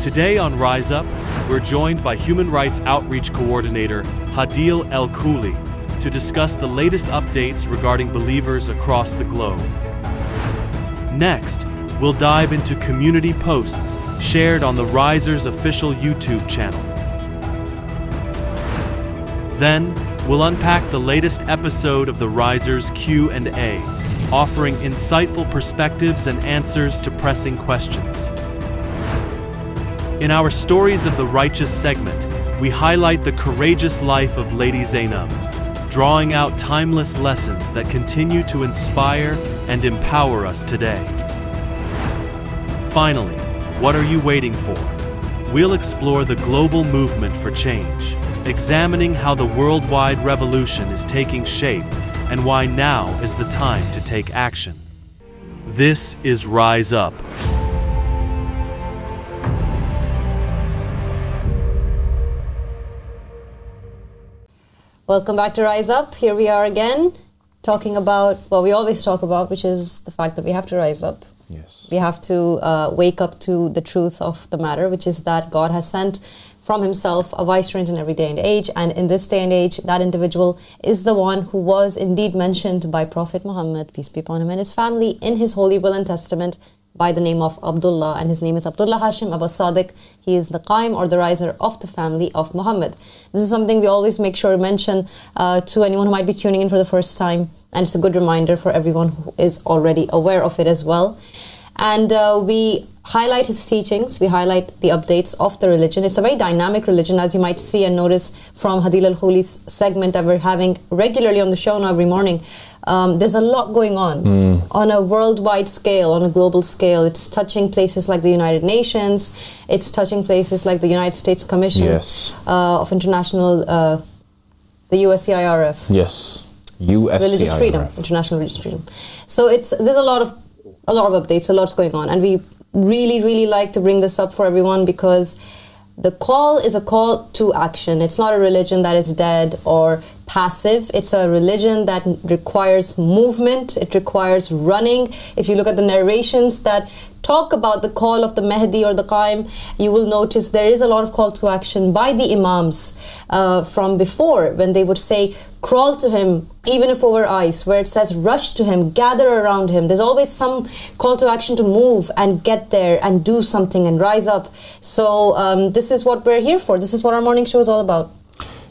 Today on Rise Up, we're joined by Human Rights Outreach Coordinator Hadil El-Khuli to discuss the latest updates regarding believers across the globe. Next, we'll dive into community posts shared on the Risers official YouTube channel. Then, we'll unpack the latest episode of the Risers Q&A, offering insightful perspectives and answers to pressing questions. In our Stories of the Righteous segment, we highlight the courageous life of Lady Zainab, drawing out timeless lessons that continue to inspire and empower us today. Finally, what are you waiting for? We'll explore the global movement for change, examining how the worldwide revolution is taking shape and why now is the time to take action. This is Rise Up. Welcome back to Rise Up. Here we are again, talking about what we always talk about, which is the fact that we have to rise up. Yes. We have to wake up to the truth of the matter, which is that God has sent from himself a vicegerent in every day and age. And in this day and age, that individual is the one who was indeed mentioned by Prophet Muhammad, peace be upon him, and his family in his Holy Will and Testament by the name of Abdullah. And his name is Abdullah Hashim Al-Sadiq. He is the Qaim, or the riser of the family of Muhammad. This is something we always make sure to mention to anyone who might be tuning in for the first time. And it's a good reminder for everyone who is already aware of it as well. And we highlight his teachings, we highlight the updates of the religion. It's a very dynamic religion, as you might see and notice from Hadil El-Khuli's segment that we're having regularly on the show now every morning. There's a lot going on a worldwide scale, on a global scale. It's touching places like the United Nations, it's touching places like the United States Commission of International, the USCIRF. Yes, USCIRF. Religious Freedom, International Religious Freedom. So there's a lot of updates, a lot's going on, and we really like to bring this up for everyone because the call is a call to action. It's not a religion that is dead or passive. It's a religion that requires movement. It requires running. If you look at the narrations that talk about the call of the Mahdi or the Qaim, you will notice there is a lot of call to action by the Imams from before, when they would say, crawl to him, even if over ice, where it says rush to him, gather around him. There's always some call to action to move and get there and do something and rise up. So this is what we're here for. This is what our morning show is all about.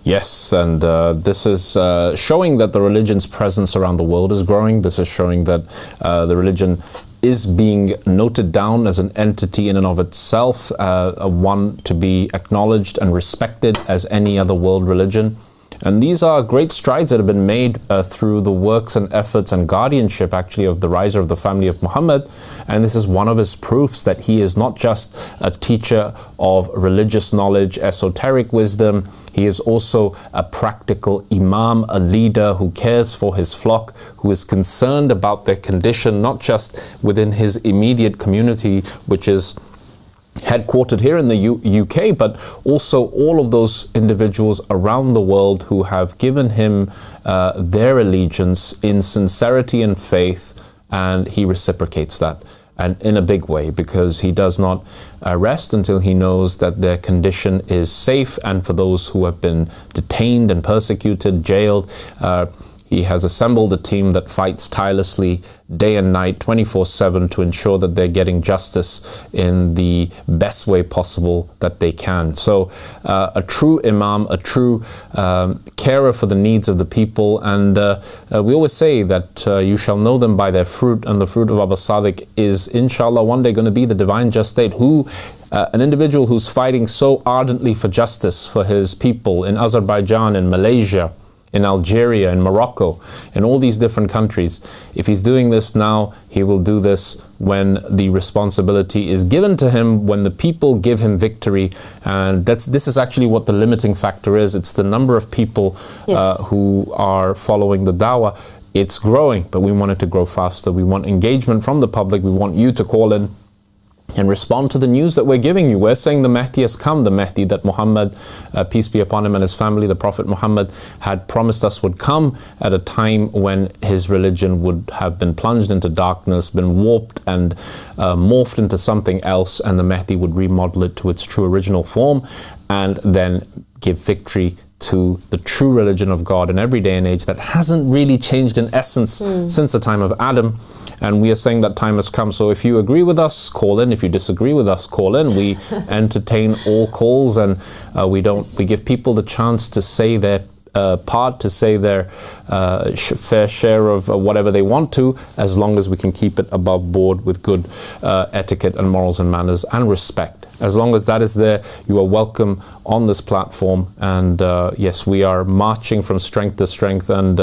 Yes, and this is showing that the religion's presence around the world is growing. This is showing that the religion is being noted down as an entity in and of itself, one to be acknowledged and respected as any other world religion. And these are great strides that have been made through the works and efforts and guardianship, actually, of the riser of the family of Muhammad. And this is one of his proofs that he is not just a teacher of religious knowledge, esoteric wisdom. He is also a practical imam, a leader who cares for his flock, who is concerned about their condition, not just within his immediate community, which is headquartered here in the UK, but also all of those individuals around the world who have given him their allegiance in sincerity and faith, and he reciprocates that, and in a big way, because he does not rest until he knows that their condition is safe. And for those who have been detained and persecuted, jailed, he has assembled a team that fights tirelessly day and night, 24/7, to ensure that they're getting justice in the best way possible that they can. So a true imam, a true carer for the needs of the people. And we always say that you shall know them by their fruit, and the fruit of Al-Sadiq is, inshallah, one day going to be the divine just state, an individual who's fighting so ardently for justice for his people in Azerbaijan, in Malaysia, in Algeria, in Morocco, in all these different countries. If he's doing this now, he will do this when the responsibility is given to him, when the people give him victory. And this is actually what the limiting factor is. It's the number of people who are following the dawah. It's growing, but we want it to grow faster. We want engagement from the public. We want you to call in and respond to the news that we're giving you. We're saying the Mahdi has come, the Mahdi that Muhammad, peace be upon him and his family, the Prophet Muhammad, had promised us would come at a time when his religion would have been plunged into darkness, been warped and morphed into something else, and the Mahdi would remodel it to its true original form and then give victory to the true religion of God in every day and age that hasn't really changed in essence since the time of Adam. And we are saying that time has come. So if you agree with us, call in. If you disagree with us, call in. We entertain all calls, and we give people the chance to say their part, to say their fair share of whatever they want to, as long as we can keep it above board with good etiquette and morals and manners and respect. As long as that is there, you are welcome on this platform. And yes, we are marching from strength to strength. And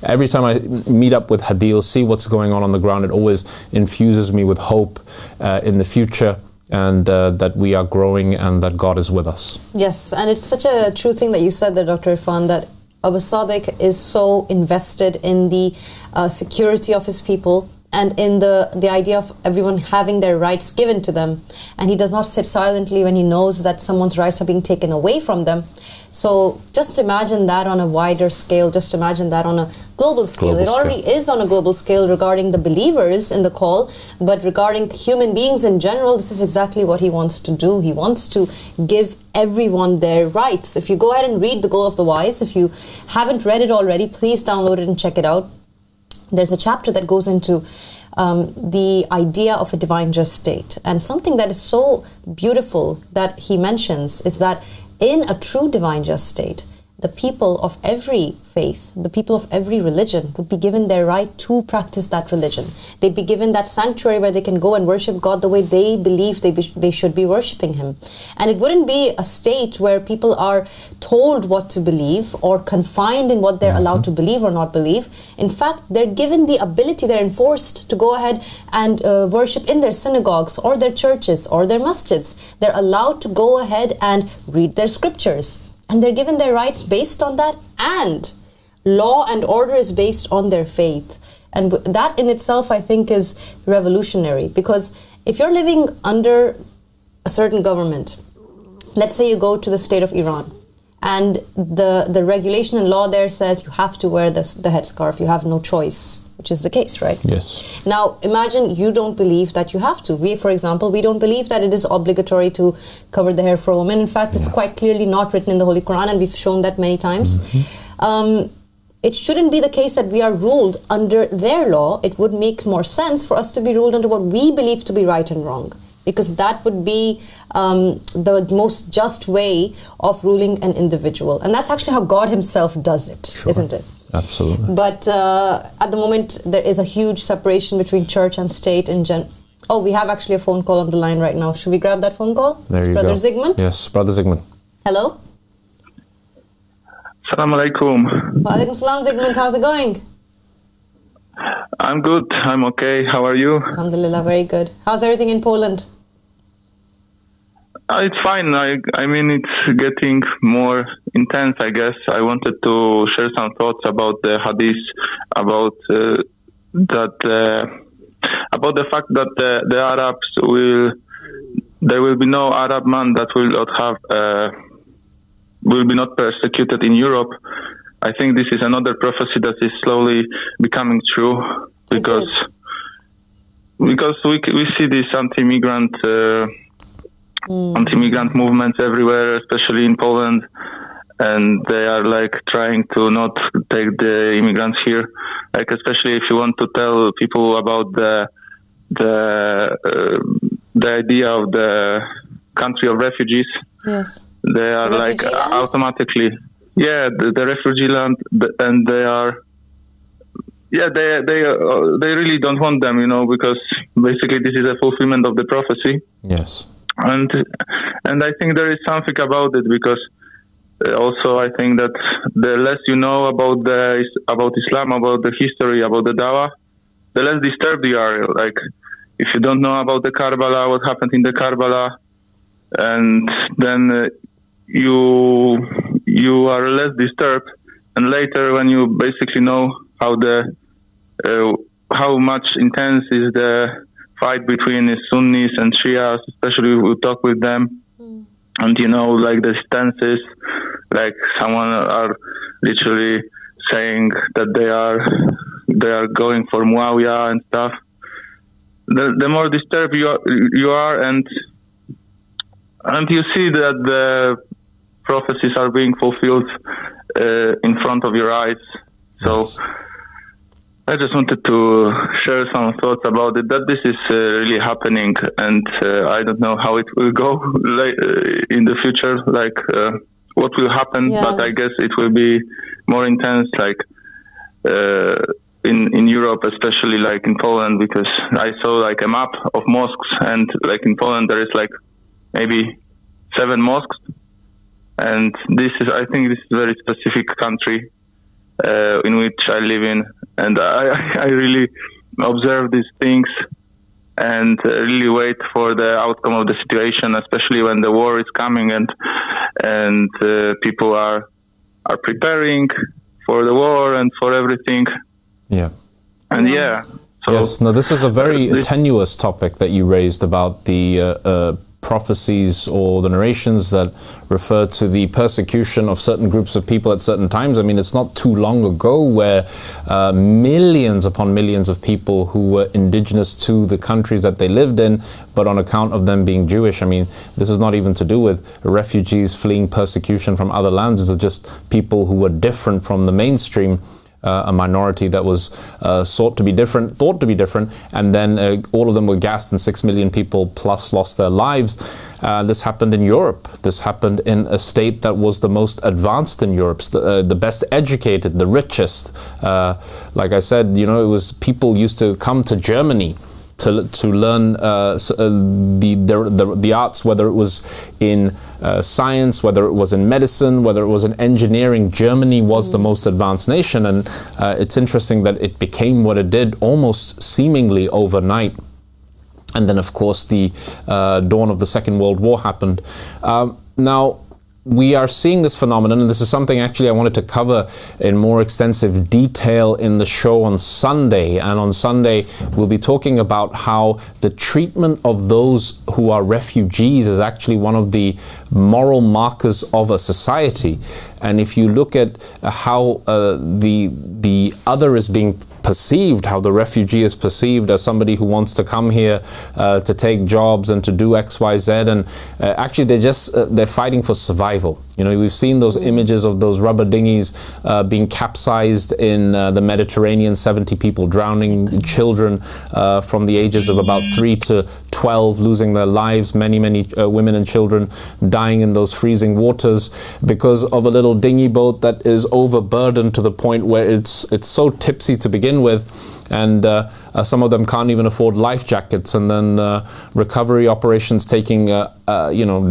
every time I meet up with Hadil, see what's going on the ground, it always infuses me with hope in the future, and that we are growing and that God is with us. Yes, and it's such a true thing that you said there, Dr. Irfan, that Al-Sadiq is so invested in the security of his people and in the idea of everyone having their rights given to them. And he does not sit silently when he knows that someone's rights are being taken away from them. So just imagine that on a wider scale, just imagine that on a global scale. It already is on a global scale regarding the believers in the call, but regarding human beings in general, this is exactly what he wants to do. He wants to give everyone their rights. If you go ahead and read The Goal of the Wise, if you haven't read it already, please download it and check it out. There's a chapter that goes into the idea of a divine just state. And something that is so beautiful that he mentions is that in a true divine just state, the people of every faith, the people of every religion would be given their right to practice that religion. They'd be given that sanctuary where they can go and worship God the way they believe they should be worshiping Him. And it wouldn't be a state where people are told what to believe or confined in what they're allowed to believe or not believe. In fact, they're given the ability, they're enforced to go ahead and worship in their synagogues or their churches or their masjids. They're allowed to go ahead and read their scriptures. And they're given their rights based on that, and law and order is based on their faith. And that in itself, I think, is revolutionary, because if you're living under a certain government, let's say you go to the state of Iran, and the regulation and law there says you have to wear the headscarf, you have no choice, which is the case, right? Yes. Now, imagine you don't believe that you have to. We, for example, we don't believe that it is obligatory to cover the hair for a woman. In fact, it's quite clearly not written in the Holy Quran, and we've shown that many times. It shouldn't be the case that we are ruled under their law. It would make more sense for us to be ruled under what we believe to be right and wrong, because that would be the most just way of ruling an individual. And that's actually how God Himself does it, isn't it? Absolutely. But at the moment, there is a huge separation between church and state in general. Oh, we have actually a phone call on the line right now. Should we grab that phone call? There you Brother go. Zygmunt? Yes, Brother Zygmunt. Hello? Assalamu alaikum. Wa alaikum salam, Zygmunt. How's it going? I'm good. I'm okay. How are you? Alhamdulillah, very good. How's everything in Poland? It's fine. I mean, it's getting more intense, I guess. I wanted to share some thoughts about the hadith, about the fact that the Arabs there will be no Arab man that will be not persecuted in Europe. I think this is another prophecy that is slowly becoming true, because we see this anti-migrant movements everywhere, especially in Poland, and they are like trying to not take the immigrants here. Like, especially if you want to tell people about the idea of the country of refugees. Yes. They are like automatically, the refugee land, and they are, they really don't want them, because basically this is a fulfillment of the prophecy. Yes. And I think there is something about it, because also I think that the less you know about Islam, about the history, about the Dawah, the less disturbed you are. Like, if you don't know about the Karbala, what happened in the Karbala, and then you are less disturbed. And later, when you basically know how much intense is the fight between the Sunnis and Shias, especially we talk with them. And like the stances, like someone are literally saying that they are going for Muawiyah and stuff. The more disturbed you are, and you see that the prophecies are being fulfilled in front of your eyes. So Yes. I just wanted to share some thoughts about it, that this is really happening, and I don't know how it will go in the future, what will happen, but I guess it will be more intense, in Europe, especially in Poland, because I saw a map of mosques, and in Poland there is maybe 7 mosques, and I think this is a very specific country in which I live in, and I really observe these things and really wait for the outcome of the situation, especially when the war is coming and people are preparing for the war and for everything. Yeah. And so yes. No, this is a very tenuous topic that you raised about the prophecies or the narrations that refer to the persecution of certain groups of people at certain times. I mean, it's not too long ago where millions upon millions of people who were indigenous to the countries that they lived in, but on account of them being Jewish, I mean, this is not even to do with refugees fleeing persecution from other lands. These are just people who were different from the mainstream, a minority that was thought to be different, and then all of them were gassed and 6 million people plus lost their lives. This happened in Europe. This happened in a state that was the most advanced in Europe, the best educated, the richest. Like I said, it was people used to come to Germany to learn the arts, whether it was in science, whether it was in medicine, whether it was in engineering. Germany was the most advanced nation, and it's interesting that it became what it did almost seemingly overnight. And then, of course, the dawn of the Second World War happened. Now, we are seeing this phenomenon, and this is something actually I wanted to cover in more extensive detail in the show on Sunday. And on Sunday, we'll be talking about how the treatment of those who are refugees is actually one of the moral markers of a society. And if you look at how the other is being perceived, how the refugee is perceived as somebody who wants to come here to take jobs and to do X, Y, Z, and actually they're fighting for survival. We've seen those images of those rubber dinghies being capsized in the Mediterranean, 70 people drowning, children from the ages of about 3 to 12 losing their lives, many women and children dying in those freezing waters because of a little dinghy boat that is overburdened to the point where it's so tipsy to begin with, and some of them can't even afford life jackets, and then recovery operations taking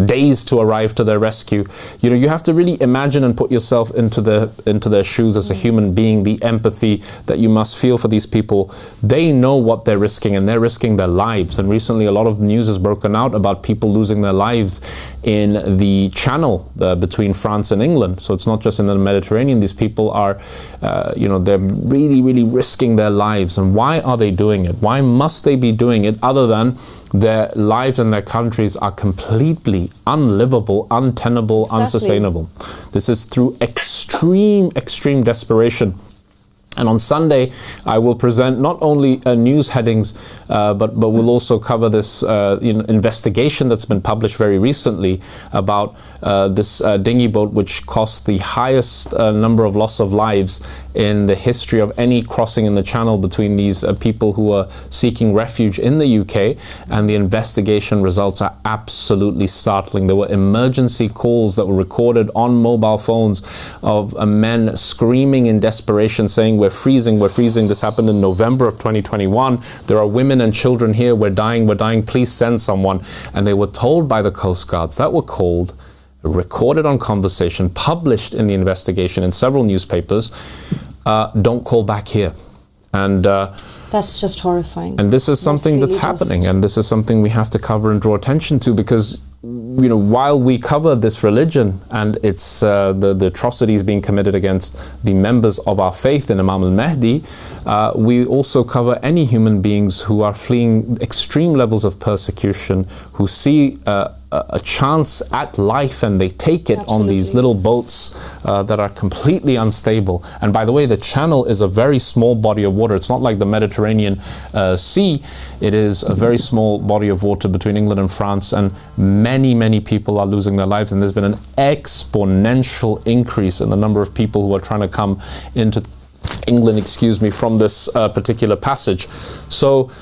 days to arrive to their rescue. You have to really imagine and put yourself into their shoes as a human being, the empathy that you must feel for these people. They know what they're risking, and they're risking their lives. And recently a lot of news has broken out about people losing their lives in the Channel between France and England. So it's not just in the Mediterranean. These people are, they're really risking their lives. And why are they doing it? Why must they be doing it, other than their lives and their countries are completely unlivable, untenable, unsustainable? This is through extreme desperation. And on Sunday, I will present not only news headings, but we'll also cover this investigation that's been published very recently about this dinghy boat, which cost the highest number of loss of lives in the history of any crossing in the Channel between these people who are seeking refuge in the UK. And the investigation results are absolutely startling. There were emergency calls that were recorded on mobile phones of men screaming in desperation, saying, we're freezing. This happened in November of 2021. There are women and children here. We're dying. Please send someone. And they were told by the Coast Guards that were called, recorded on conversation, published in the investigation in several newspapers, don't call back here. And that's just horrifying. And this is something that's happening, and this is something we have to cover and draw attention to, because while we cover this religion and its the atrocities being committed against the members of our faith in Imam al-Mahdi, we also cover any human beings who are fleeing extreme levels of persecution, who see a chance at life and they take it on these little boats that are completely unstable. And by the way, the Channel is a very small body of water. It's not like the Mediterranean Sea. It is a very small body of water between England and France, and many people are losing their lives, and there's been an exponential increase in the number of people who are trying to come into England, from this particular passage. So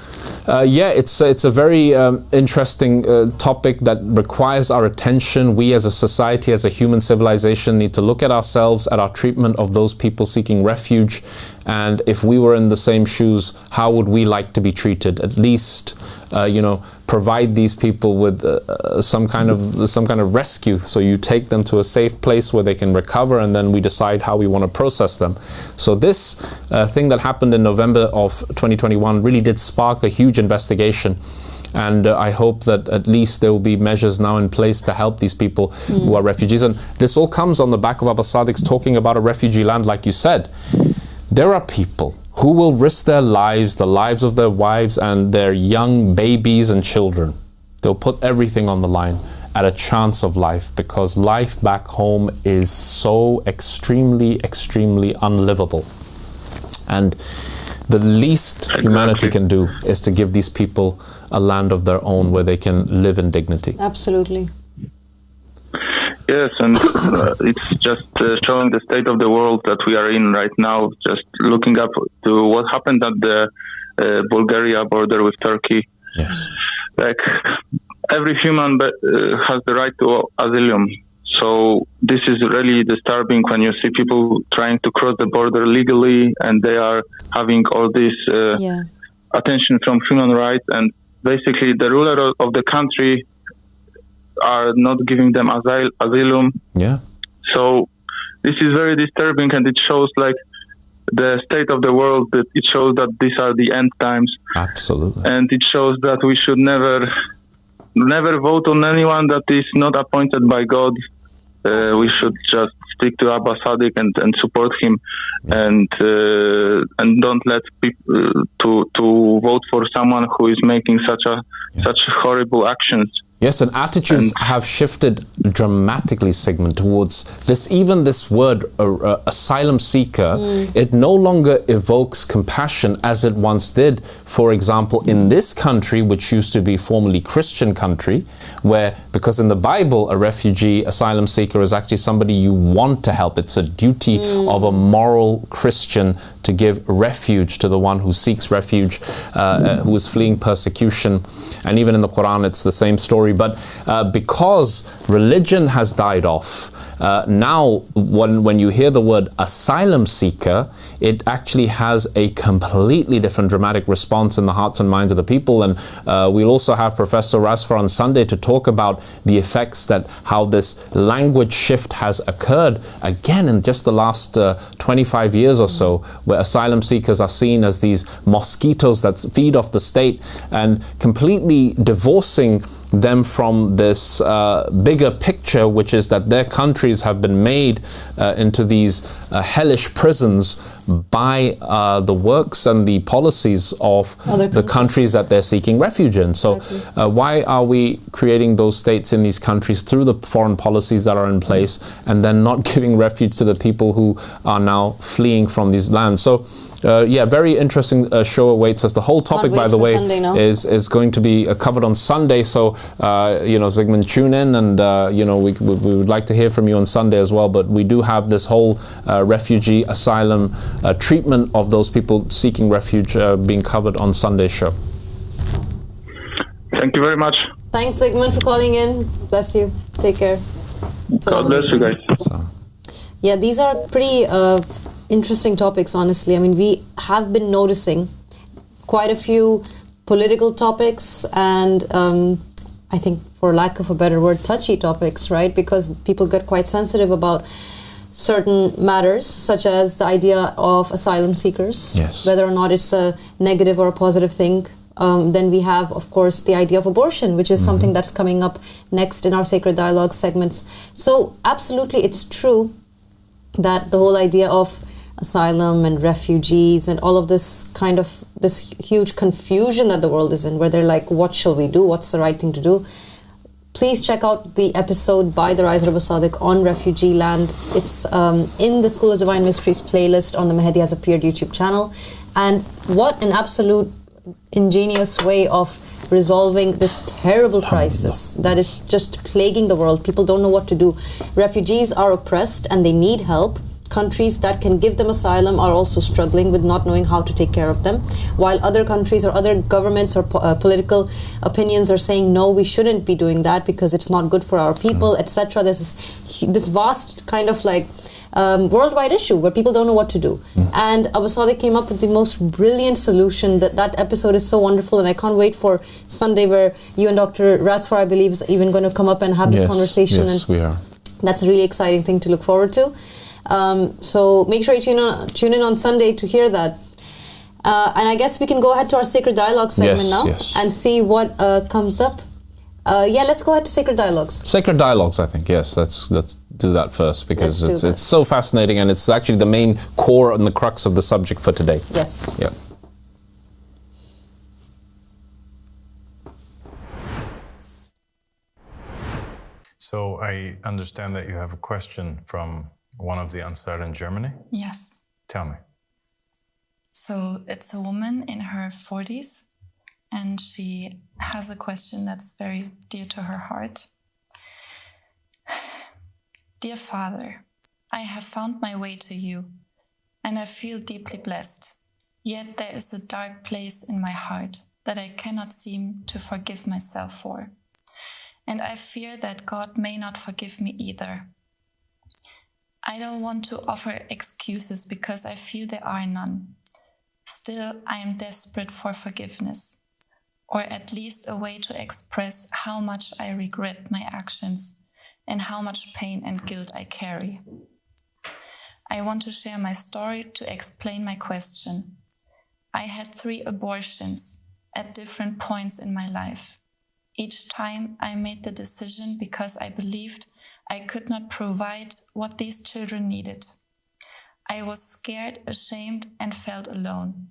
it's a very interesting topic that requires our attention. We as a society, as a human civilization, need to look at ourselves, at our treatment of those people seeking refuge, and if we were in the same shoes, how would we like to be treated? At least provide these people with some kind of rescue. So you take them to a safe place where they can recover, and then we decide how we want to process them. So this thing that happened in November of 2021 really did spark a huge investigation. And I hope that at least there will be measures now in place to help these people who are refugees. And this all comes on the back of Al-Sadiq's talking about a refugee land, like you said. There are people who will risk their lives, the lives of their wives and their young babies and children. They'll put everything on the line at a chance of life, because life back home is so extremely unlivable. And the least humanity can do is to give these people a land of their own where they can live in dignity. Absolutely. Yes, and it's just showing the state of the world that we are in right now, just looking up to what happened at the Bulgaria border with Turkey. Yes. Like, every human has the right to asylum. So this is really disturbing when you see people trying to cross the border legally, and they are having all this attention from human rights, and basically the ruler of the country are not giving them asylum. Yeah. So this is very disturbing, and it shows like the state of the world. That it shows that these are the end times. Absolutely. And it shows that we should never vote on anyone that is not appointed by God. We should just stick to Al-Sadiq and support him, and don't let people to vote for someone who is making such horrible actions. Yes, and attitudes have shifted dramatically, Sigmund, towards this. Even this word, asylum seeker, it no longer evokes compassion as it once did. For example, in this country, which used to be formerly Christian country, where, because in the Bible, a refugee, asylum seeker is actually somebody you want to help. It's a duty of a moral Christian to give refuge to the one who seeks refuge, who is fleeing persecution. And even in the Quran, it's the same story. But because religion has died off, now when you hear the word asylum seeker, it actually has a completely different dramatic response in the hearts and minds of the people. And we'll also have Professor Rasfar on Sunday to talk about the effects how this language shift has occurred again in just the last 25 years or so, where asylum seekers are seen as these mosquitoes that feed off the state, and completely divorcing them from this bigger picture, which is that their countries have been made into these hellish prisons by the works and the policies of the countries that they're seeking refuge in. So why are we creating those states in these countries through the foreign policies that are in place, and then not giving refuge to the people who are now fleeing from these lands? So very interesting show awaits us. The whole topic, by the way, is going to be covered on Sunday. So, Zygmunt, tune in, and, we would like to hear from you on Sunday as well. But we do have this whole refugee asylum treatment of those people seeking refuge being covered on Sunday's show. Thank you very much. Thanks, Zygmunt, for calling in. Bless you. Take care. God bless you guys. Yeah, these are pretty interesting topics, honestly. I mean, we have been noticing quite a few political topics and I think, for lack of a better word, touchy topics, right? Because people get quite sensitive about certain matters, such as the idea of asylum seekers, whether or not it's a negative or a positive thing. Then we have, of course, the idea of abortion, which is something that's coming up next in our Sacred Dialogue segments. So absolutely, it's true that the whole idea of asylum and refugees and all of this kind of this huge confusion that the world is in, where they're like, what shall we do? What's the right thing to do? Please check out the episode by the Riser of Al-Sadiq on refugee land. It's in the School of Divine Mysteries playlist on the Mahdi Has Appeared YouTube channel. And what an absolute ingenious way of resolving this terrible crisis that is just plaguing the world. People don't know what to do. Refugees are oppressed and they need help. Countries that can give them asylum are also struggling with not knowing how to take care of them, while other countries or other governments or political opinions are saying, no, we shouldn't be doing that because it's not good for our people, etc. There's this vast kind of like worldwide issue where people don't know what to do. And Al-Sadiq came up with the most brilliant solution. That episode is so wonderful, and I can't wait for Sunday where you and Dr. Rasfar, I believe, is even going to come up and have this conversation. Yes, we are. That's a really exciting thing to look forward to. So make sure you tune in on Sunday to hear that. And I guess we can go ahead to our Sacred Dialogue segment now and see what comes up. Let's go ahead to Sacred Dialogues. Sacred Dialogues, I think, yes. Let's do that first, because it's so fascinating, and it's actually the main core and the crux of the subject for today. Yes. Yeah. So I understand that you have a question from one of the Ansar in Germany? Yes. Tell me. So it's a woman in her 40s, and she has a question that's very dear to her heart. Dear Father, I have found my way to you, and I feel deeply blessed. Yet there is a dark place in my heart that I cannot seem to forgive myself for. And I fear that God may not forgive me either. I don't want to offer excuses because I feel there are none. Still, I am desperate for forgiveness, or at least a way to express how much I regret my actions and how much pain and guilt I carry. I want to share my story to explain my question. I had 3 abortions at different points in my life. Each time I made the decision because I believed I could not provide what these children needed. I was scared, ashamed, and felt alone.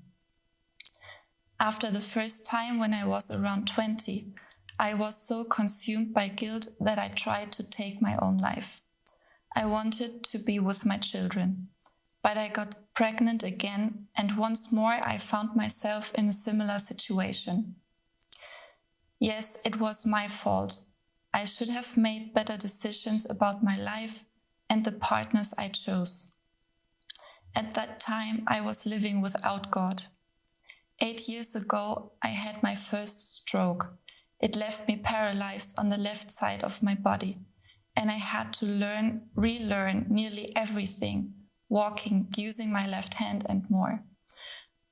After the first time, when I was around 20, I was so consumed by guilt that I tried to take my own life. I wanted to be with my children, but I got pregnant again, and once more I found myself in a similar situation. Yes, it was my fault. I should have made better decisions about my life and the partners I chose. At that time, I was living without God. 8 years ago, I had my first stroke. It left me paralyzed on the left side of my body, and I had to relearn nearly everything, walking, using my left hand and more.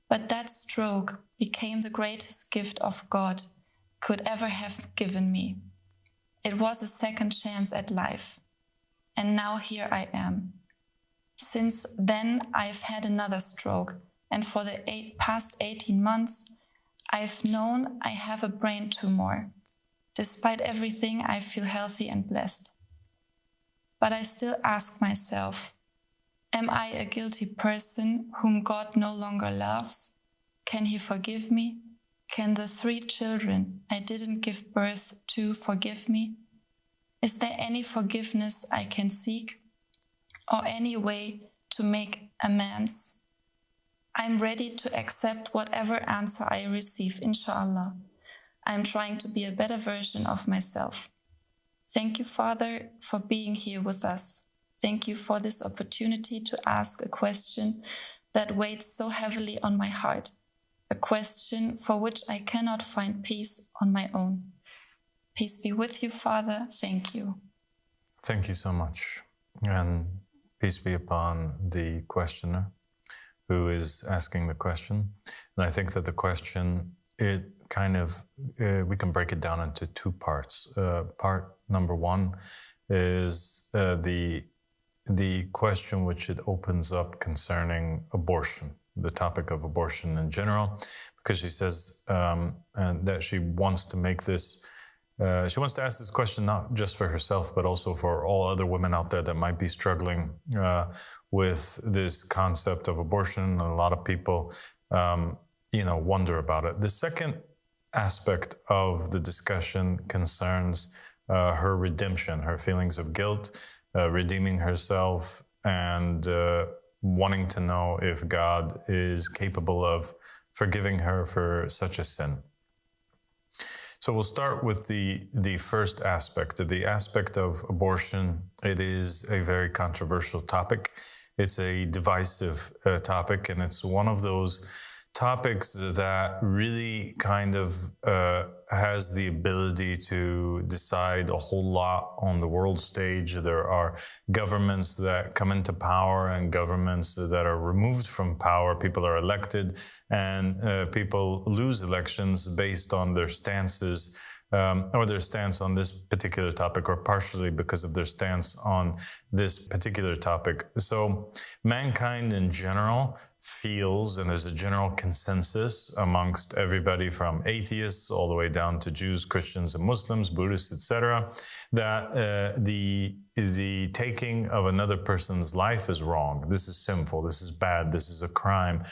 But that stroke became the greatest gift of God could ever have given me. It was a second chance at life. And now here I am. Since then, I've had another stroke. And for the past 18 months, I've known I have a brain tumor. Despite everything, I feel healthy and blessed. But I still ask myself, am I a guilty person whom God no longer loves? Can He forgive me? Can the 3 children I didn't give birth to forgive me? Is there any forgiveness I can seek? Or any way to make amends? I'm ready to accept whatever answer I receive, inshallah. I'm trying to be a better version of myself. Thank you, Father, for being here with us. Thank you for this opportunity to ask a question that weighs so heavily on my heart. A question for which I cannot find peace on my own. Peace be with you, Father. Thank you. Thank you so much. And peace be upon the questioner who is asking the question. And I think that the question, we can break it down into 2 parts. Part number 1 is the question which it opens up concerning abortion, the topic of abortion in general, because she says that she wants to make this. She wants to ask this question not just for herself, but also for all other women out there that might be struggling with this concept of abortion. And a lot of people, wonder about it. The second aspect of the discussion concerns her redemption, her feelings of guilt, redeeming herself, and wanting to know if God is capable of forgiving her for such a sin. So we'll start with the first aspect, the aspect of abortion. It is a very controversial topic. It's a divisive topic, and it's one of those topics that really kind of has the ability to decide a whole lot on the world stage. There are governments that come into power and governments that are removed from power. People are elected and people lose elections based on their stances or their stance on this particular topic, or partially because of their stance on this particular topic. So mankind in general feels, and there's a general consensus amongst everybody from atheists all the way down to Jews, Christians, and Muslims, Buddhists, etc., that the taking of another person's life is wrong. This is sinful. This is bad. This is a crime.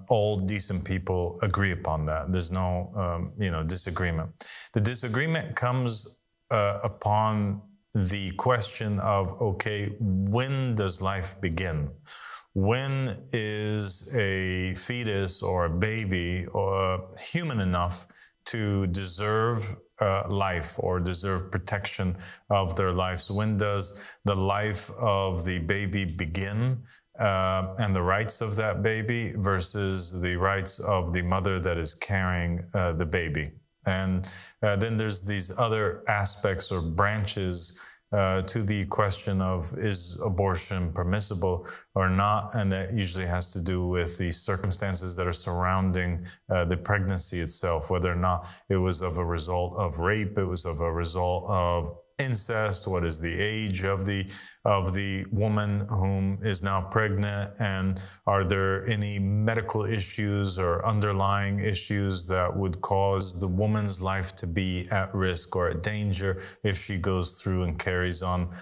All decent people agree upon that. There's no disagreement. The disagreement comes upon the question of, okay, when does life begin? When is a fetus or a baby or human enough to deserve life or deserve protection of their lives? When does the life of the baby begin and the rights of that baby versus the rights of the mother that is carrying the baby? And then there's these other aspects or branches to the question of, is abortion permissible or not? And that usually has to do with the circumstances that are surrounding the pregnancy itself, whether or not it was of a result of rape, it was of a result of incest, what is the age of the woman whom is now pregnant, and are there any medical issues or underlying issues that would cause the woman's life to be at risk or at danger if she goes through and carries on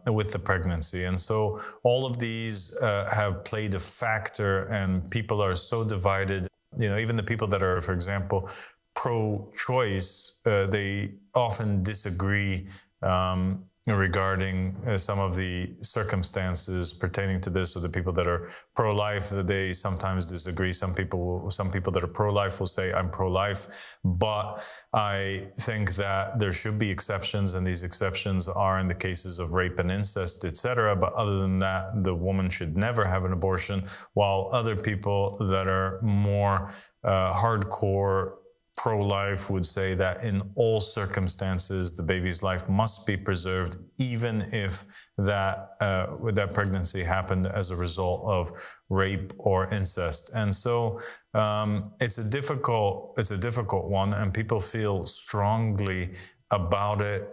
with the pregnancy. And so all of these have played a factor, and people are so divided. Even the people that are, for example, pro-choice, they often disagree regarding some of the circumstances pertaining to this. Or the people that are pro-life, they sometimes disagree. Some people that are pro-life will say, I'm pro-life, but I think that there should be exceptions, and these exceptions are in the cases of rape and incest, etc. But other than that, the woman should never have an abortion, while other people that are more hardcore pro-life would say that in all circumstances, the baby's life must be preserved, even if that pregnancy happened as a result of rape or incest. And so it's a difficult one, and people feel strongly about it,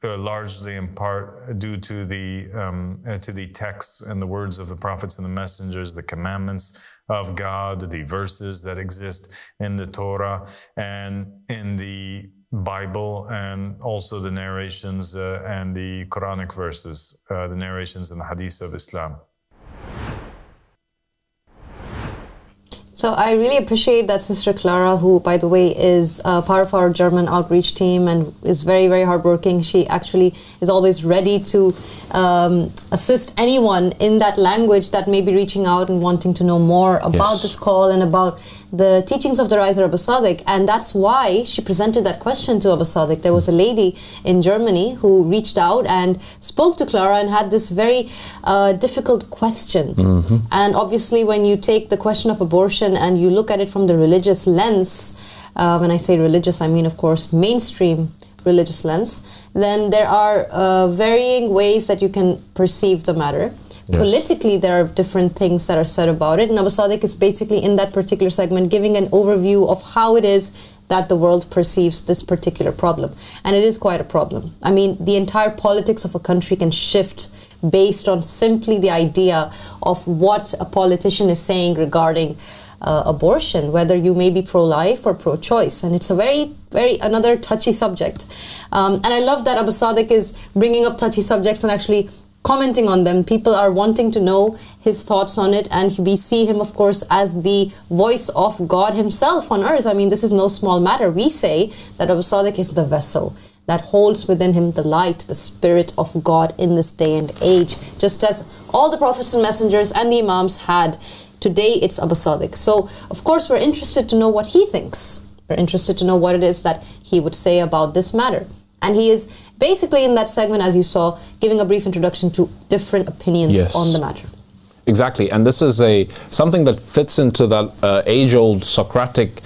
largely in part due to the texts and the words of the prophets and the messengers, the commandments of God, the verses that exist in the Torah and in the Bible, and also the narrations and the Quranic verses, the narrations and the hadith of Islam. So I really appreciate that Sister Clara, who, by the way, is part of our German outreach team and is very, very hardworking. She actually is always ready to assist anyone in that language that may be reaching out and wanting to know more about this call and about the teachings of the riser Al-Sadiq. And that's why she presented that question to Al-Sadiq. There was a lady in Germany who reached out and spoke to Clara and had this very difficult question. And obviously, when you take the question of abortion and you look at it from the religious lens, when I say religious, I mean, of course, mainstream religious lens, then there are varying ways that you can perceive the matter. Politically, there are different things that are said about it, and Al-Sadiq is basically in that particular segment giving an overview of how it is that the world perceives this particular problem. And it is quite a problem. I mean, the entire politics of a country can shift based on simply the idea of what a politician is saying regarding abortion, whether you may be pro-life or pro-choice. And it's a very, another touchy subject. And I love that Al-Sadiq is bringing up touchy subjects and actually commenting on them. People are wanting to know his thoughts on it, and we see him, of course, as the voice of God himself on earth. I mean, this is no small matter. We say that Al-Sadiq is the vessel that holds within him the light, the spirit of God in this day and age, just as all the prophets and messengers and the imams had. Today it's Al-Sadiq. So, of course, we're interested to know what he thinks. We're interested to know what it is that he would say about this matter. And he is basically in that segment, as you saw, giving a brief introduction to different opinions on the matter. Exactly, and this is something that fits into that age-old Socratic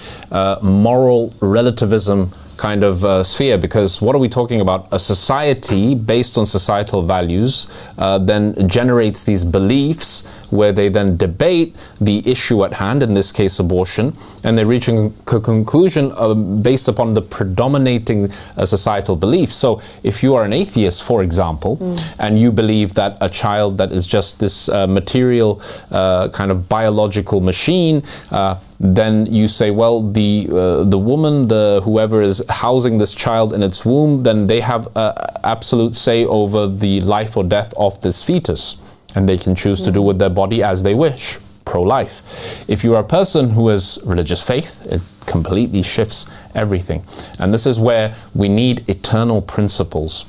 moral relativism kind of sphere, because what are we talking about? A society based on societal values then generates these beliefs where they then debate the issue at hand, in this case abortion, and they reach a conclusion based upon the predominating societal beliefs. So if you are an atheist, for example, and you believe that a child that is just this material kind of biological machine, then you say, well, the woman, whoever is housing this child in its womb, then they have absolute say over the life or death of this fetus, and they can choose to do with their body as they wish. Pro-life. If you are a person who has religious faith, it completely shifts everything. And this is where we need eternal principles.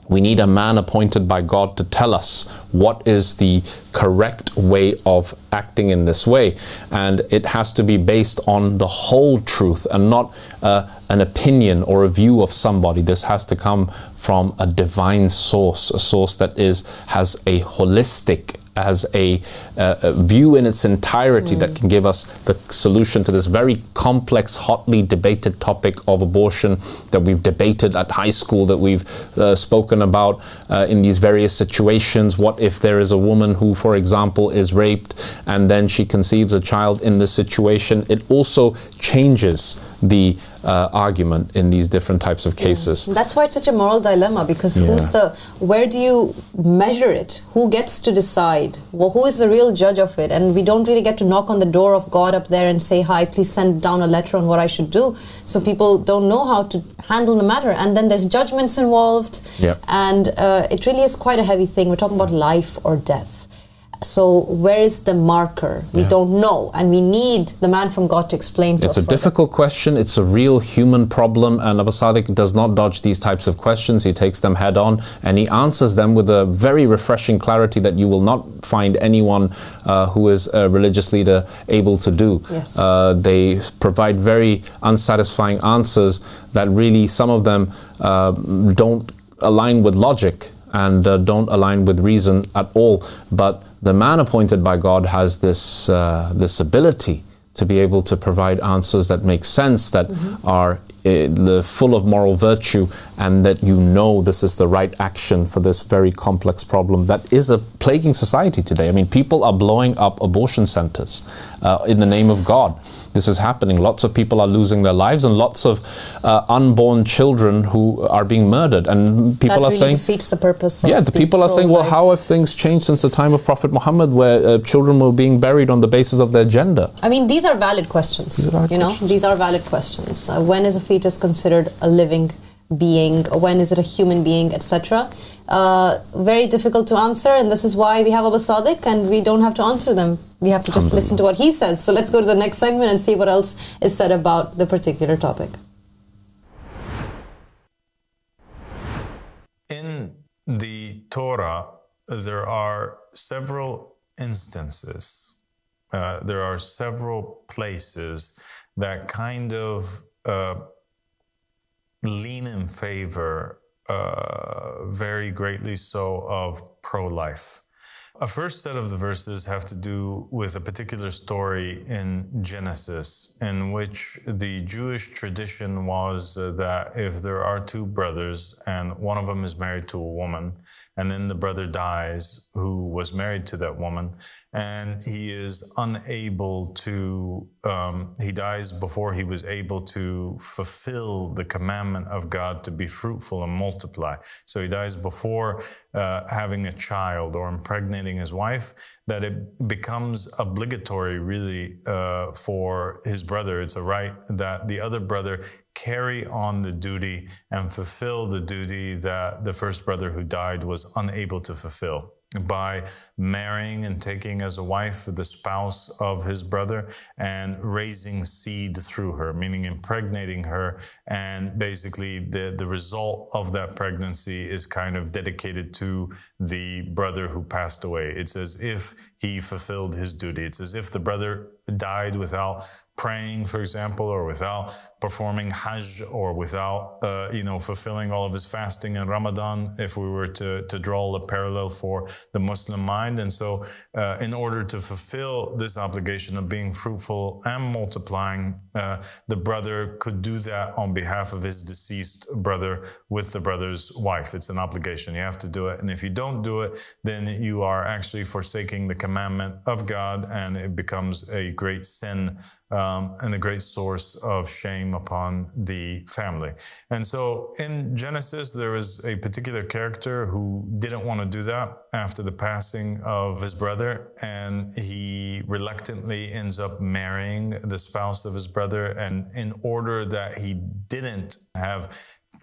We need a man appointed by God to tell us what is the correct way of acting in this way. And it has to be based on the whole truth and not an opinion or a view of somebody. This has to come from a divine source, a source that has a holistic, as a view in its entirety that can give us the solution to this very complex, hotly debated topic of abortion that we've debated at high school, that we've spoken about in these various situations. What if there is a woman who, for example, is raped and then she conceives a child in this situation? It also changes the argument in these different types of cases. That's why it's such a moral dilemma, because where do you measure it? Who gets to decide? Well, who is the real judge of it? And we don't really get to knock on the door of God up there and say, hi, please send down a letter on what I should do. So people don't know how to handle the matter. And then there's judgments involved. And it really is quite a heavy thing. We're talking about life or death. So where is the marker? We don't know, and we need the man from God to explain to us. It's a difficult question. It's a real human problem, and Al-Sadiq does not dodge these types of questions. He takes them head on, and he answers them with a very refreshing clarity that you will not find anyone who is a religious leader able to do. They provide very unsatisfying answers that really, some of them don't align with logic and don't align with reason at all. But the man appointed by God has this ability to be able to provide answers that make sense, that are full of moral virtue, and that this is the right action for this very complex problem that is a plaguing society today. I mean, people are blowing up abortion centers in the name of God. This is happening. Lots of people are losing their lives, and lots of unborn children who are being murdered. And people that are really saying, defeats the purpose of the people are saying, well, how have things changed since the time of Prophet Muhammad, where children were being buried on the basis of their gender? I mean, these are valid questions. These are valid questions. When is a fetus considered a living being? When is it a human being, etc.? Very difficult to answer, and this is why we have Al-Sadiq, and we don't have to answer them. We have to just listen to what he says. So let's go to the next segment and see what else is said about the particular topic. In the Torah, there are several instances, there are several places that kind of lean in favor, very greatly so, of pro-life. A first set of the verses have to do with a particular story in Genesis, in which the Jewish tradition was that if there are two brothers and one of them is married to a woman, and then the brother dies who was married to that woman, and he is unable to, he dies before he was able to fulfill the commandment of God to be fruitful and multiply. So he dies before having a child or impregnating impregnating his wife, that it becomes obligatory really for his brother. It's a right that the other brother carry on the duty and fulfill the duty that the first brother who died was unable to fulfill, by marrying and taking as a wife the spouse of his brother and raising seed through her, meaning impregnating her. And basically the result of that pregnancy is kind of dedicated to the brother who passed away. It's as if he fulfilled his duty. It's as if the brother died without praying, for example, or without performing Hajj, or without, fulfilling all of his fasting in Ramadan, if we were to draw a parallel for the Muslim mind. And so in order to fulfill this obligation of being fruitful and multiplying, the brother could do that on behalf of his deceased brother with the brother's wife. It's an obligation. You have to do it. And if you don't do it, then you are actually forsaking the commandment of God, and it becomes a great sin and a great source of shame upon the family. And so in Genesis, there was a particular character who didn't want to do that after the passing of his brother, and he reluctantly ends up marrying the spouse of his brother. And in order that he didn't have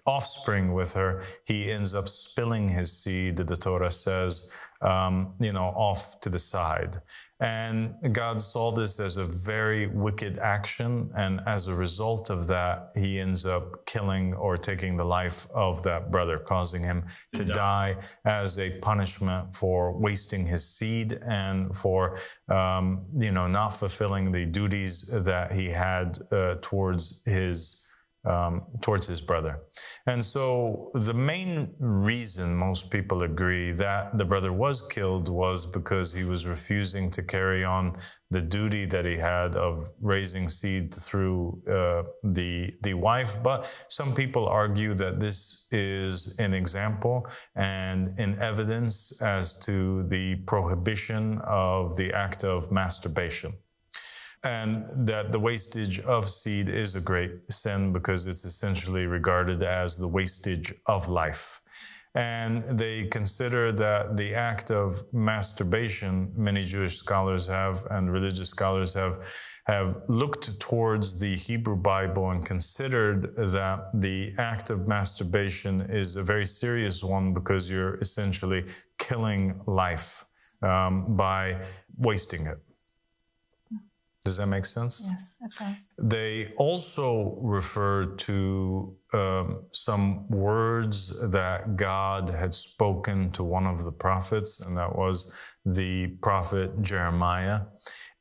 offspring with her, he ends up spilling his seed, the Torah says, off to the side. And God saw this as a very wicked action. And as a result of that, he ends up killing or taking the life of that brother, causing him to die as a punishment for wasting his seed and for, not fulfilling the duties that he had towards his brother. And so the main reason most people agree that the brother was killed was because he was refusing to carry on the duty that he had of raising seed through the wife. But some people argue that this is an example and an evidence as to the prohibition of the act of masturbation. And that the wastage of seed is a great sin because it's essentially regarded as the wastage of life. And they consider that the act of masturbation, many Jewish scholars have, and religious scholars have looked towards the Hebrew Bible and considered that the act of masturbation is a very serious one because you're essentially killing life by wasting it. Does that make sense? Yes, it does. They also refer to some words that God had spoken to one of the prophets, and that was the prophet Jeremiah,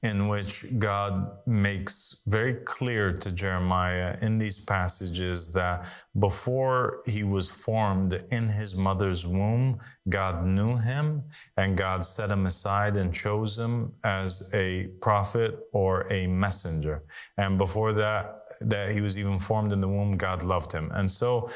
in which God makes very clear to Jeremiah in these passages that before he was formed in his mother's womb, God knew him and God set him aside and chose him as a prophet or a messenger. And before that he was even formed in the womb, God loved him. And so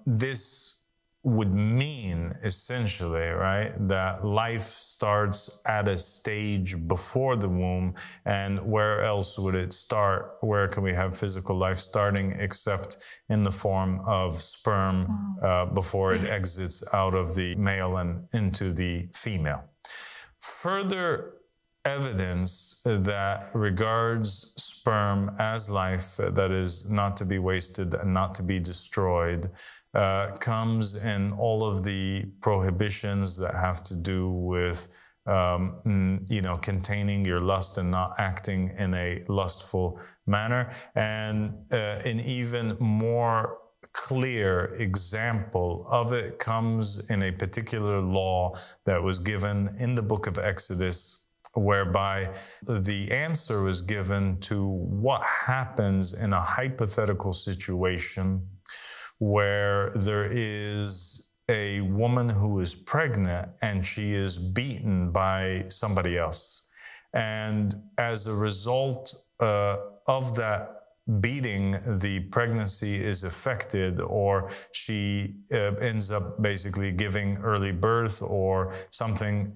this would mean essentially, right, that life starts at a stage before the womb. And where else would it start? Where can we have physical life starting except in the form of sperm before it exits out of the male and into the female? Further evidence that regards sperm as life that is not to be wasted and not to be destroyed comes in all of the prohibitions that have to do with containing your lust and not acting in a lustful manner. And an even more clear example of it comes in a particular law that was given in the book of Exodus, whereby the answer was given to what happens in a hypothetical situation where there is a woman who is pregnant and she is beaten by somebody else. And as a result of that beating, the pregnancy is affected, or she ends up basically giving early birth, or something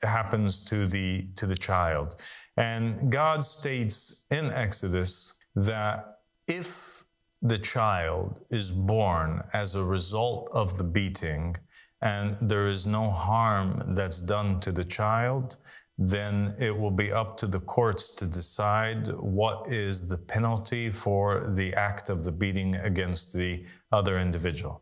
happens to the child. And God states in Exodus that if the child is born as a result of the beating and there is no harm that's done to the child, then it will be up to the courts to decide what is the penalty for the act of the beating against the other individual.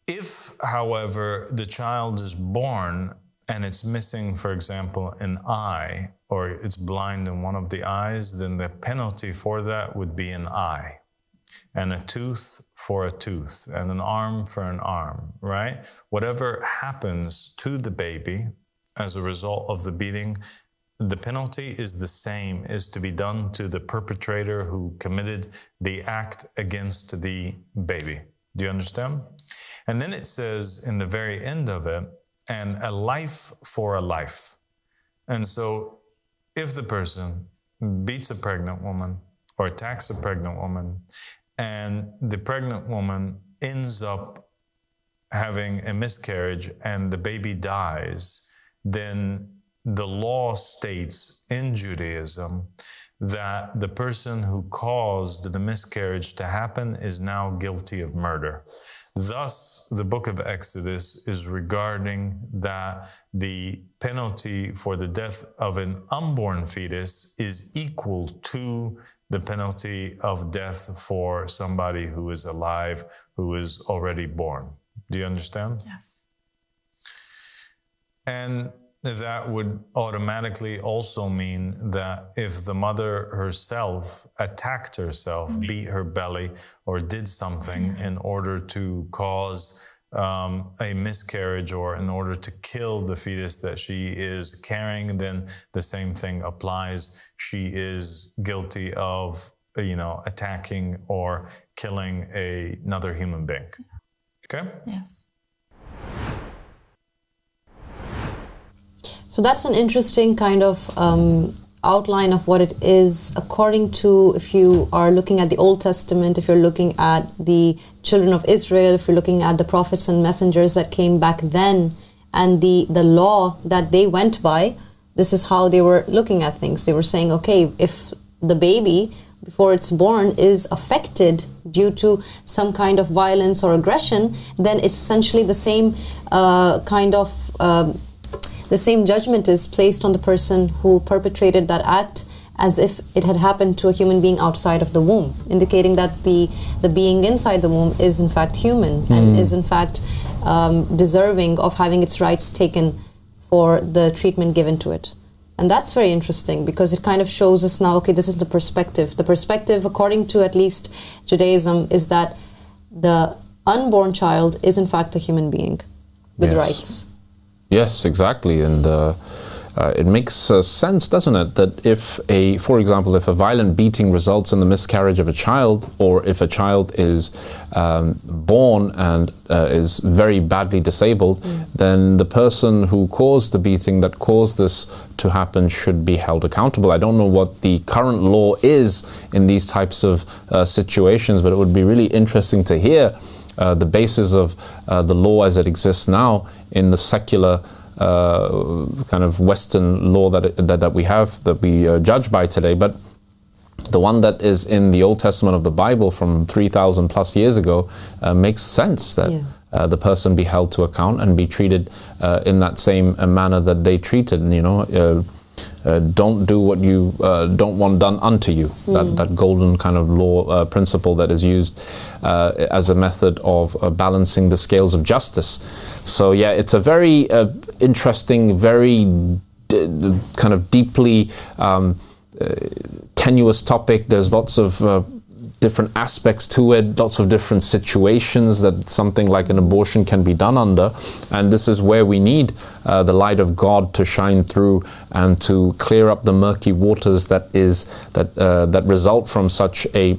If, however, the child is born and it's missing, for example, an eye, or it's blind in one of the eyes, then the penalty for that would be an eye, and a tooth for a tooth, and an arm for an arm, right? Whatever happens to the baby as a result of the beating, the penalty is the same, is to be done to the perpetrator who committed the act against the baby. Do you understand? And then it says in the very end of it, and a life for a life. And so if the person beats a pregnant woman or attacks a pregnant woman, and the pregnant woman ends up having a miscarriage and the baby dies, then the law states in Judaism that the person who caused the miscarriage to happen is now guilty of murder. Thus, the book of Exodus is regarding that the penalty for the death of an unborn fetus is equal to the penalty of death for somebody who is alive, who is already born. Do you understand? Yes. And that would automatically also mean that if the mother herself attacked herself, beat her belly, or did something in order to cause a miscarriage or in order to kill the fetus that she is carrying, then the same thing applies. She is guilty of, attacking or killing another human being. Okay? Yes. So that's an interesting kind of outline of what it is according to, if you are looking at the Old Testament, if you're looking at the children of Israel, if you're looking at the prophets and messengers that came back then, and the law that they went by, this is how they were looking at things. They were saying, okay, if the baby, before it's born, is affected due to some kind of violence or aggression, then it's essentially the same the same judgment is placed on the person who perpetrated that act as if it had happened to a human being outside of the womb, indicating that the being inside the womb is in fact human and is in fact deserving of having its rights taken for the treatment given to it. And that's very interesting because it kind of shows us now, okay, this is the perspective. The perspective, according to at least Judaism, is that the unborn child is in fact a human being with rights. Yes, exactly, and it makes sense, doesn't it, that if for example, if a violent beating results in the miscarriage of a child, or if a child is born and is very badly disabled, then the person who caused the beating, that caused this to happen, should be held accountable. I don't know what the current law is in these types of situations, but it would be really interesting to hear the basis of the law as it exists now in the secular kind of Western law that we have, that we judge by today. But the one that is in the Old Testament of the Bible from 3,000 plus years ago makes sense that the person be held to account and be treated in that same manner that they treated. Don't do what you don't want done unto you. That golden kind of law principle that is used as a method of balancing the scales of justice. So yeah, it's a very interesting, very kind of deeply tenuous topic. There's lots of different aspects to it, lots of different situations that something like an abortion can be done under, and this is where we need the light of God to shine through and to clear up the murky waters that result from such a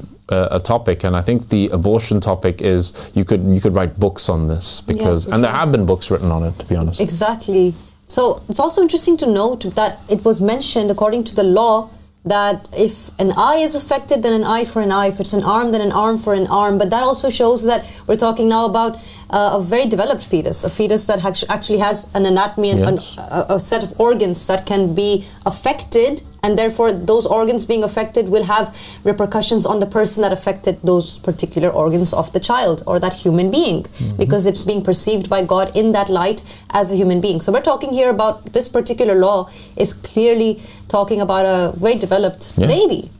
topic. And I think the abortion topic is you could write books on this because and there have been books written on it, to be honest. Exactly. So it's also interesting to note that it was mentioned according to the law that if an eye is affected, then an eye for an eye. If it's an arm, then an arm for an arm. But that also shows that we're talking now about a very developed fetus, a fetus that actually has an anatomy and a set of organs that can be affected And therefore, those organs being affected will have repercussions on the person that affected those particular organs of the child or that human being, because it's being perceived by God in that light as a human being. So we're talking here about this particular law is clearly talking about a very developed baby.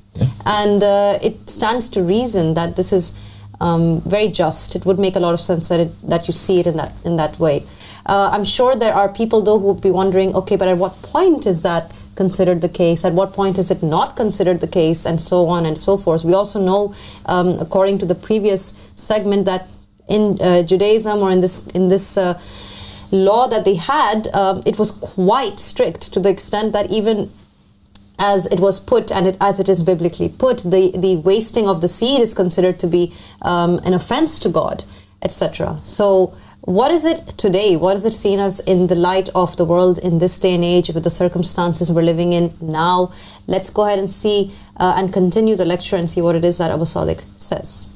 And it stands to reason that this is very just. It would make a lot of sense that you see it in that way. I'm sure there are people though who would be wondering, okay, but at what point is that considered the case? At what point is it not considered the case? And so on and so forth. We also know, according to the previous segment, that in Judaism or in this law that they had, it was quite strict to the extent that even as it was put and as it is biblically put, the wasting of the seed is considered to be an offense to God, etc. So what is it today? What is it seen as in the light of the world in this day and age with the circumstances we're living in now? Let's go ahead and see and continue the lecture and see what it is that Al-Sadiq says.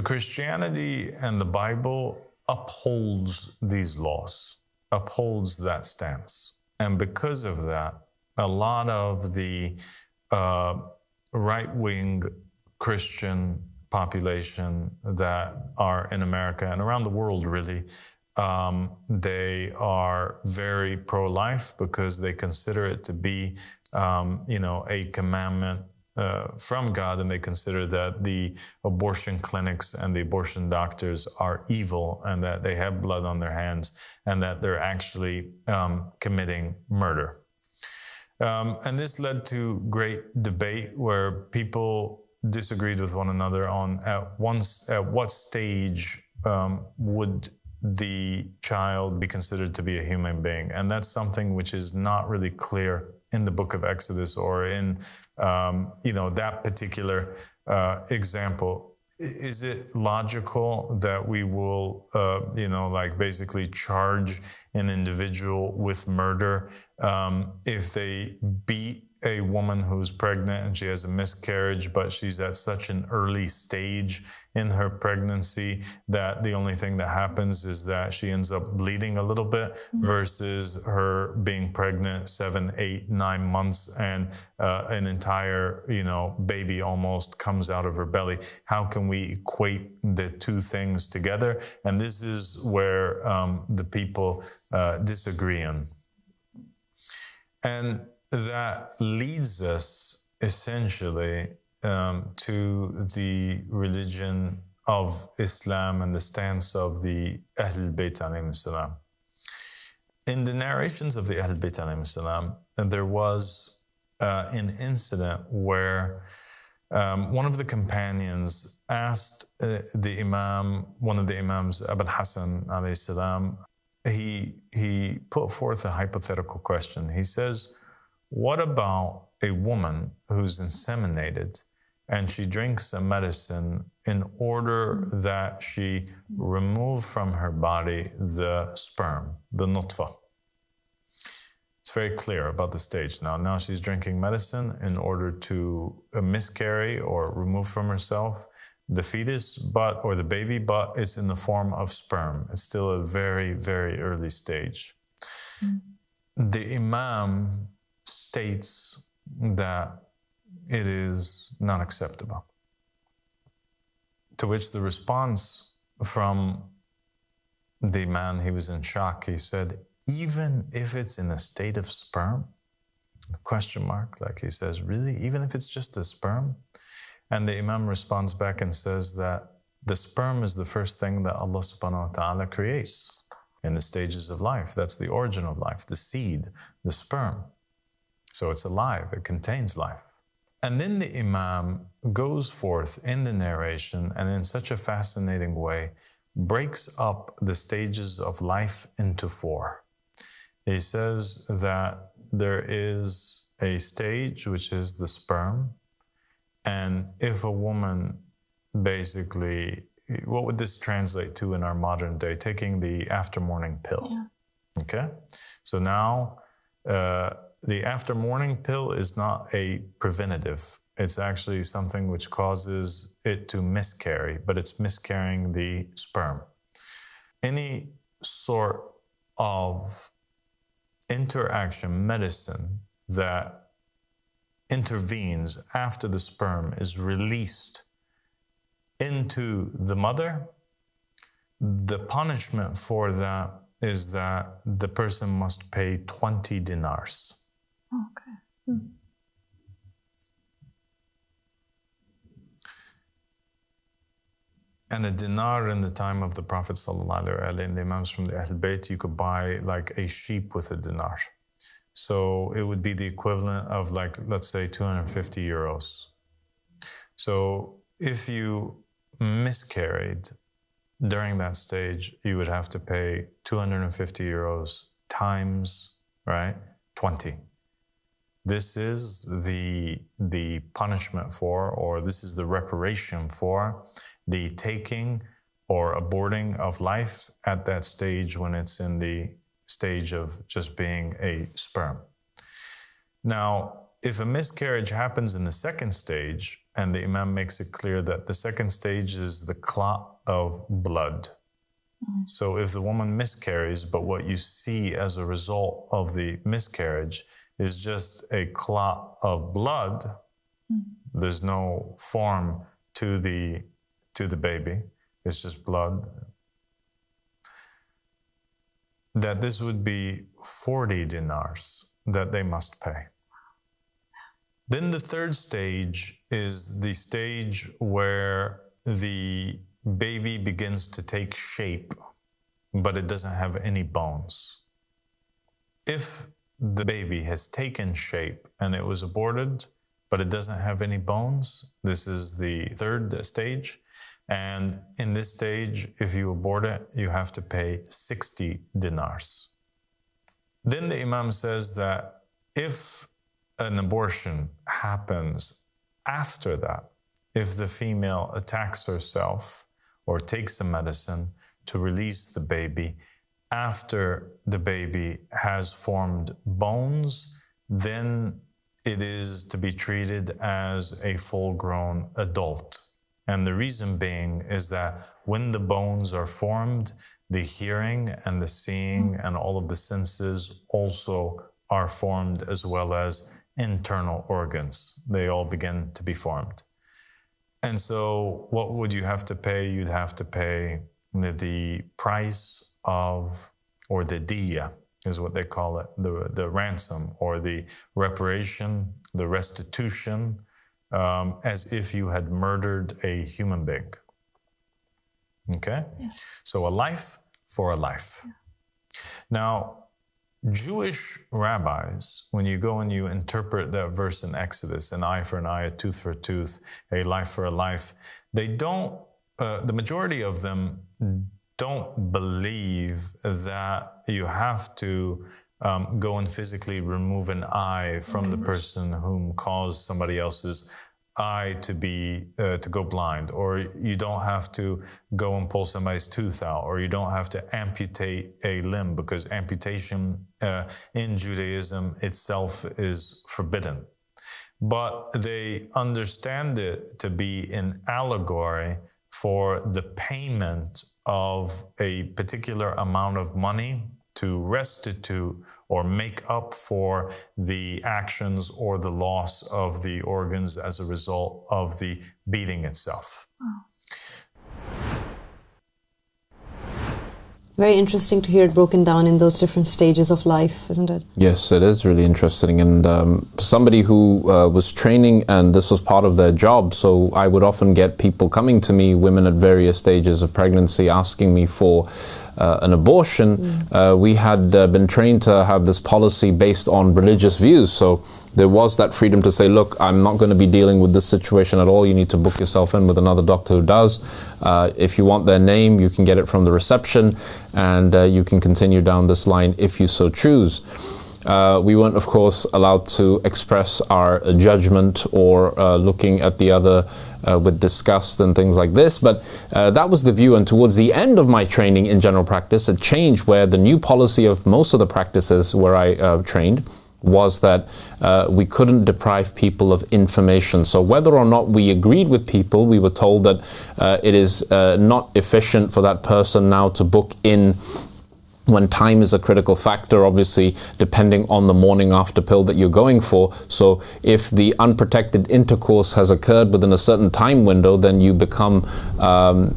Christianity and the Bible upholds these laws, upholds that stance. And because of that, a lot of the right-wing Christian population that are in America and around the world really, they are very pro-life because they consider it to be, a commandment from God, and they consider that the abortion clinics and the abortion doctors are evil and that they have blood on their hands and that they're actually committing murder. And this led to great debate where people disagreed with one another on at what stage would the child be considered to be a human being. And that's something which is not really clear in the book of Exodus or in, that particular example. Is it logical that we will, basically charge an individual with murder if they beat a woman who's pregnant and she has a miscarriage, but she's at such an early stage in her pregnancy that the only thing that happens is that she ends up bleeding a little bit versus her being pregnant 7, 8, 9 months and an entire, baby almost comes out of her belly. How can we equate the two things together? And this is where the people disagree on. And that leads us essentially to the religion of Islam and the stance of the Ahlul Bayt alayhim salam. In the narrations of the Ahlul Bayt alayhim salam, there was an incident where one of the companions asked the Imam, one of the Imams, Abul Hasan alayhi salam, he put forth a hypothetical question. He says, what about a woman who's inseminated and she drinks a medicine in order that she remove from her body the sperm, the nutfa? It's very clear about the stage now. Now she's drinking medicine in order to miscarry or remove from herself the fetus, or the baby, but it's in the form of sperm. It's still a very, very early stage. The Imam states that it is not acceptable. To which the response from the man, he was in shock. He said, even if it's in a state of sperm? Question mark. Like he says, really? Even if it's just a sperm? And the Imam responds back and says that the sperm is the first thing that Allah subhanahu wa ta'ala creates in the stages of life. That's the origin of life, the seed, the sperm. So it's alive, it contains life. And then the Imam goes forth in the narration and in such a fascinating way breaks up the stages of life into 4. He says that there is a stage which is the sperm, and if a woman basically, what would this translate to in our modern day? Taking the after morning pill. Yeah. Okay? So now the after morning pill is not a preventative. It's actually something which causes it to miscarry, but it's miscarrying the sperm. Any sort of interaction, medicine that intervenes after the sperm is released into the mother, the punishment for that is that the person must pay 20 dinars. Okay. And a dinar in the time of the Prophet ﷺ, and the Imams from the Ahl Bayt, you could buy like a sheep with a dinar. So it would be the equivalent of like, let's say 250 euros. So if you miscarried during that stage, you would have to pay 250 euros times, right, 20. This is the punishment for, or this is the reparation for the taking or aborting of life at that stage when it's in the stage of just being a sperm. Now, if a miscarriage happens in the second stage, and the Imam makes it clear that the second stage is the clot of blood. So if the woman miscarries, but what you see as a result of the miscarriage is just a clot of blood, there's no form to the baby, it's just blood, that this would be 40 dinars that they must pay. Then the third stage is the stage where the baby begins to take shape, but it doesn't have any bones. If the baby has taken shape and it was aborted, but it doesn't have any bones, this is the third stage. And in this stage, if you abort it, you have to pay 60 dinars. Then the Imam says that if an abortion happens after that, if the female attacks herself or takes a medicine to release the baby after the baby has formed bones, then it is to be treated as a full-grown adult. And the reason being is that when the bones are formed, the hearing and the seeing and all of the senses also are formed, as well as internal organs. They all begin to be formed. And so what would you have to pay? You'd have to pay the price of, or the diya is what they call it, the ransom or the reparation, the restitution, as if you had murdered a human being. Okay? Yeah. So a life for a life. Yeah. Now, Jewish rabbis, when you go and you interpret that verse in Exodus, an eye for an eye, a tooth for a tooth, a life for a life, they don't, the majority of them don't believe that you have to go and physically remove an eye from the person whom caused somebody else's eye to be to go blind, or you don't have to go and pull somebody's tooth out, or you don't have to amputate a limb, because amputation in Judaism itself is forbidden. But they understand it to be an allegory for the payment of a particular amount of money to restitute or make up for the actions or the loss of the organs as a result of the beating itself. Very interesting to hear it broken down in those different stages of life, isn't it? Yes, it is really interesting. And somebody who was training, and this was part of their job, so I would often get people coming to me, women at various stages of pregnancy, asking me for an abortion. We had been trained to have this policy based on religious views. So there was that freedom to say, look, I'm not going to be dealing with this situation at all. You need to book yourself in with another doctor who does. If you want their name, you can get it from the reception, and you can continue down this line if you so choose. We weren't, of course, allowed to express our judgment or looking at the other with disgust and things like this, but that was the view. And towards the end of my training in general practice, it changed, where the new policy of most of the practices where I trained was that we couldn't deprive people of information. So whether or not we agreed with people, we were told that it is not efficient for that person now to book in when time is a critical factor, obviously, depending on the morning after pill that you're going for. So if the unprotected intercourse has occurred within a certain time window, then you become,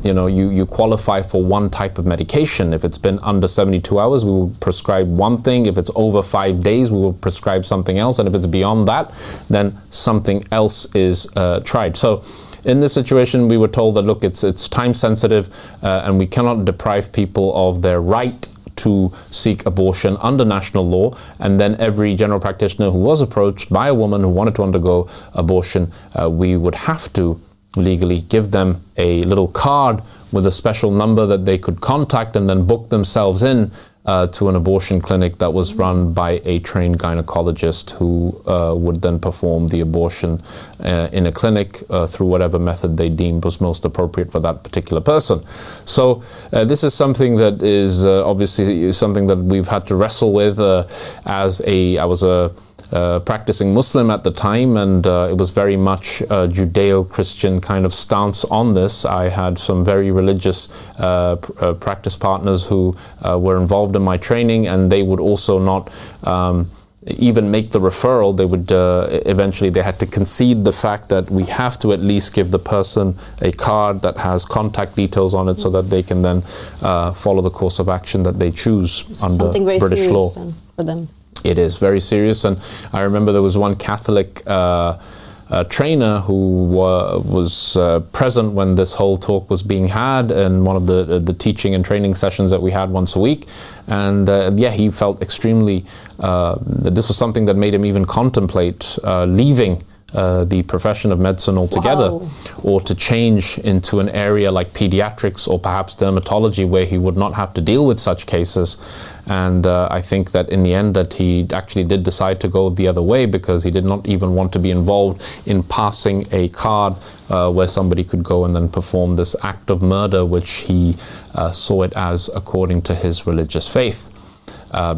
you qualify for one type of medication. If it's been under 72 hours, we will prescribe one thing. If it's over 5 days, we will prescribe something else. And if it's beyond that, then something else is tried. So in this situation, we were told that, look, it's time sensitive and we cannot deprive people of their right to seek abortion under national law. And then every general practitioner who was approached by a woman who wanted to undergo abortion, we would have to legally give them a little card with a special number that they could contact and then book themselves in to an abortion clinic that was run by a trained gynecologist who would then perform the abortion in a clinic through whatever method they deemed was most appropriate for that particular person. So this is something that is obviously something that we've had to wrestle with. I was a practicing Muslim at the time, and it was very much a Judeo-Christian kind of stance on this. I had some very religious practice partners who were involved in my training, and they would also not even make the referral. They would eventually they had to concede the fact that we have to at least give the person a card that has contact details on it so that they can then follow the course of action that they choose under something very British law. serious for them. It is very serious, and I remember there was one Catholic trainer who was present when this whole talk was being had in one of the teaching and training sessions that we had once a week, and he felt extremely that this was something that made him even contemplate leaving the profession of medicine altogether. Wow. Or to change into an area like pediatrics or perhaps dermatology where he would not have to deal with such cases. And I think that in the end that he actually did decide to go the other way, because he did not even want to be involved in passing a card where somebody could go and then perform this act of murder, which he saw it as according to his religious faith.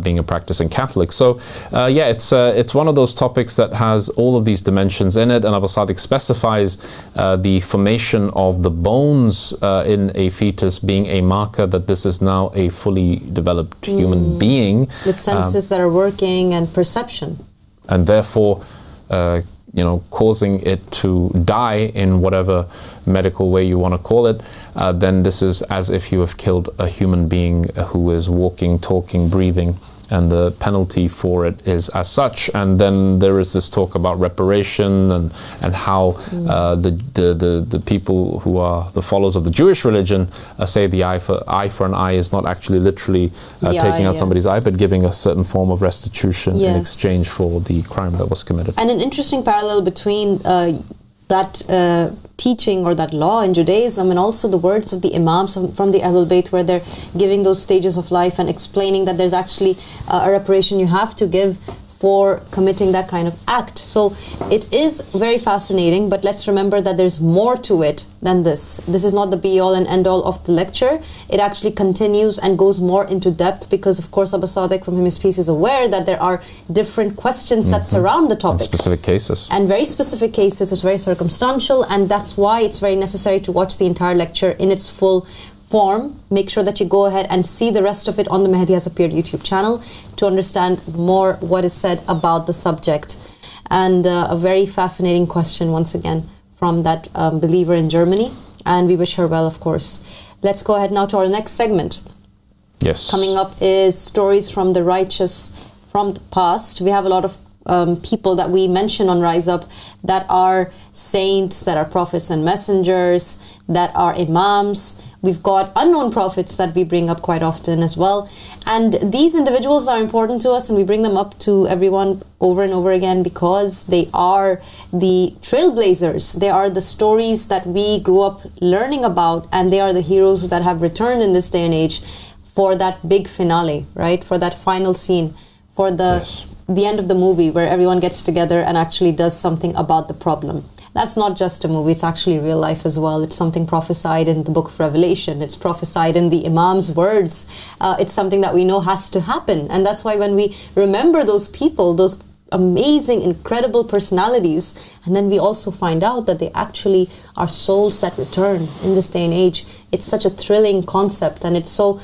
Being a practicing Catholic. So it's one of those topics that has all of these dimensions in it, and Al-Sadiq specifies the formation of the bones in a fetus being a marker that this is now a fully developed human being. With senses that are working and perception. And therefore, causing it to die in whatever medical way you want to call it, then this is as if you have killed a human being who is walking, talking, breathing, and the penalty for it is as such. And then there is this talk about reparation and how the people who are the followers of the Jewish religion say the eye for an eye is not actually literally taking out somebody's eye, but giving a certain form of restitution in exchange for the crime that was committed. And an interesting parallel between that teaching or that law in Judaism and also the words of the Imams from the Ahlul Bayt, where they're giving those stages of life and explaining that there's actually a reparation you have to give for committing that kind of act. So it is very fascinating, but let's remember that there's more to it than this. This is not the be-all and end-all of the lecture. It actually continues and goes more into depth because, of course, Al-Sadiq from his piece is aware that there are different questions that surround the topic. And specific cases. And very specific cases. It's very circumstantial, and that's why it's very necessary to watch the entire lecture in its full form. Make sure that you go ahead and see the rest of it on the Mehdi Has Appeared YouTube channel to understand more what is said about the subject. And a very fascinating question once again from that believer in Germany, and we wish her well, of course. Let's go ahead now to our next segment. Yes. Coming up is stories from the righteous from the past. We have a lot of people that we mention on Rise Up that are saints, that are prophets and messengers, that are imams. We've got unknown prophets that we bring up quite often as well. And these individuals are important to us, and we bring them up to everyone over and over again because they are the trailblazers. They are the stories that we grew up learning about, and they are the heroes that have returned in this day and age for that big finale, right? For that final scene, for the end of the movie where everyone gets together and actually does something about the problem. That's not just a movie, it's actually real life as well. It's something prophesied in the book of Revelation. It's prophesied in the Imam's words. It's something that we know has to happen. And that's why when we remember those people, those amazing, incredible personalities, and then we also find out that they actually are souls that return in this day and age, it's such a thrilling concept, and it's so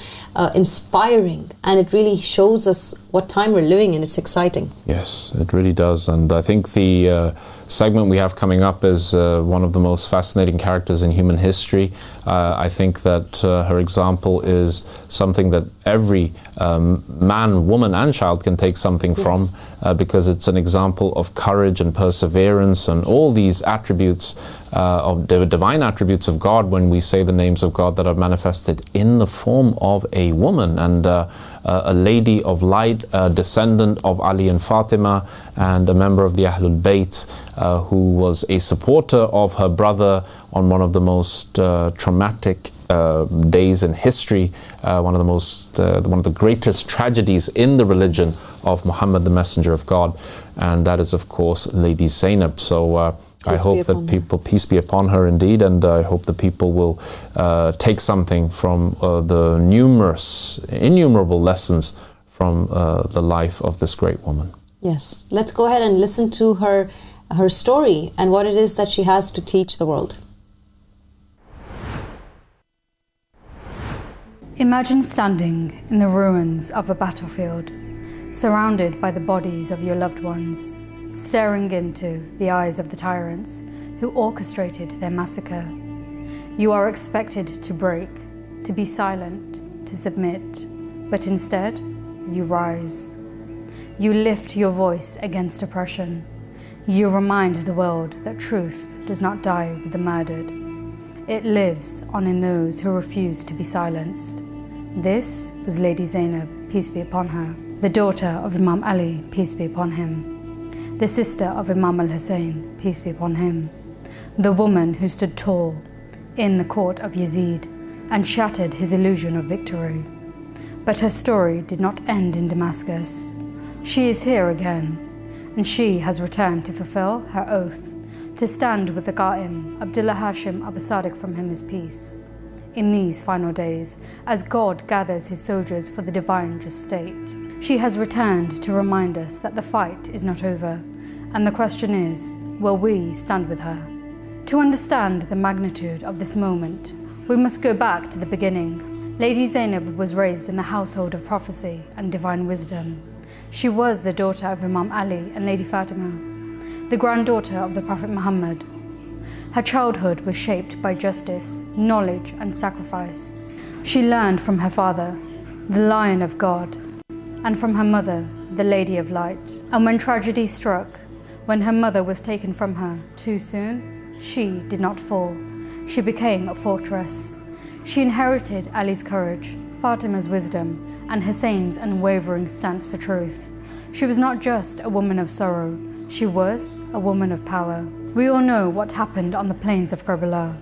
inspiring, and it really shows us what time we're living in. It's exciting. Yes, it really does. And I think the segment we have coming up is one of the most fascinating characters in human history. I think that her example is something that every man, woman and child can take something from, because it's an example of courage and perseverance and all these attributes of the divine attributes of God, when we say the names of God, that are manifested in the form of a woman, and a lady of light, a descendant of Ali and Fatima, and a member of the Ahlul Bayt, who was a supporter of her brother on one of the most traumatic days in history, one of the greatest tragedies in the religion of Muhammad, the Messenger of God, and that is, of course, Lady Zainab. So I hope that people, peace be upon her indeed, and I hope that people will take something from the innumerable lessons from the life of this great woman. Yes, let's go ahead and listen to her story and what it is that she has to teach the world. Imagine standing in the ruins of a battlefield, surrounded by the bodies of your loved ones, staring into the eyes of the tyrants who orchestrated their massacre. You are expected to break, to be silent, to submit, but instead, you rise. You lift your voice against oppression. You remind the world that truth does not die with the murdered. It lives on in those who refuse to be silenced. This was Lady Zainab, peace be upon her, the daughter of Imam Ali, peace be upon him, the sister of Imam al-Hussein, peace be upon him, the woman who stood tall in the court of Yazid and shattered his illusion of victory. But her story did not end in Damascus. She is here again, and she has returned to fulfill her oath, to stand with the Qa'im, Abdullah Hashim Al-Sadiq, from him is peace, in these final days, as God gathers his soldiers for the divine just state. She has returned to remind us that the fight is not over, and the question is, will we stand with her? To understand the magnitude of this moment, we must go back to the beginning. Lady Zainab was raised in the household of prophecy and divine wisdom. She was the daughter of Imam Ali and Lady Fatima, the granddaughter of the Prophet Muhammad. Her childhood was shaped by justice, knowledge, and sacrifice. She learned from her father, the Lion of God, and from her mother, the Lady of Light. And when tragedy struck, when her mother was taken from her too soon, she did not fall. She became a fortress. She inherited Ali's courage, Fatima's wisdom, and Hussein's unwavering stance for truth. She was not just a woman of sorrow, she was a woman of power. We all know what happened on the plains of Karbala.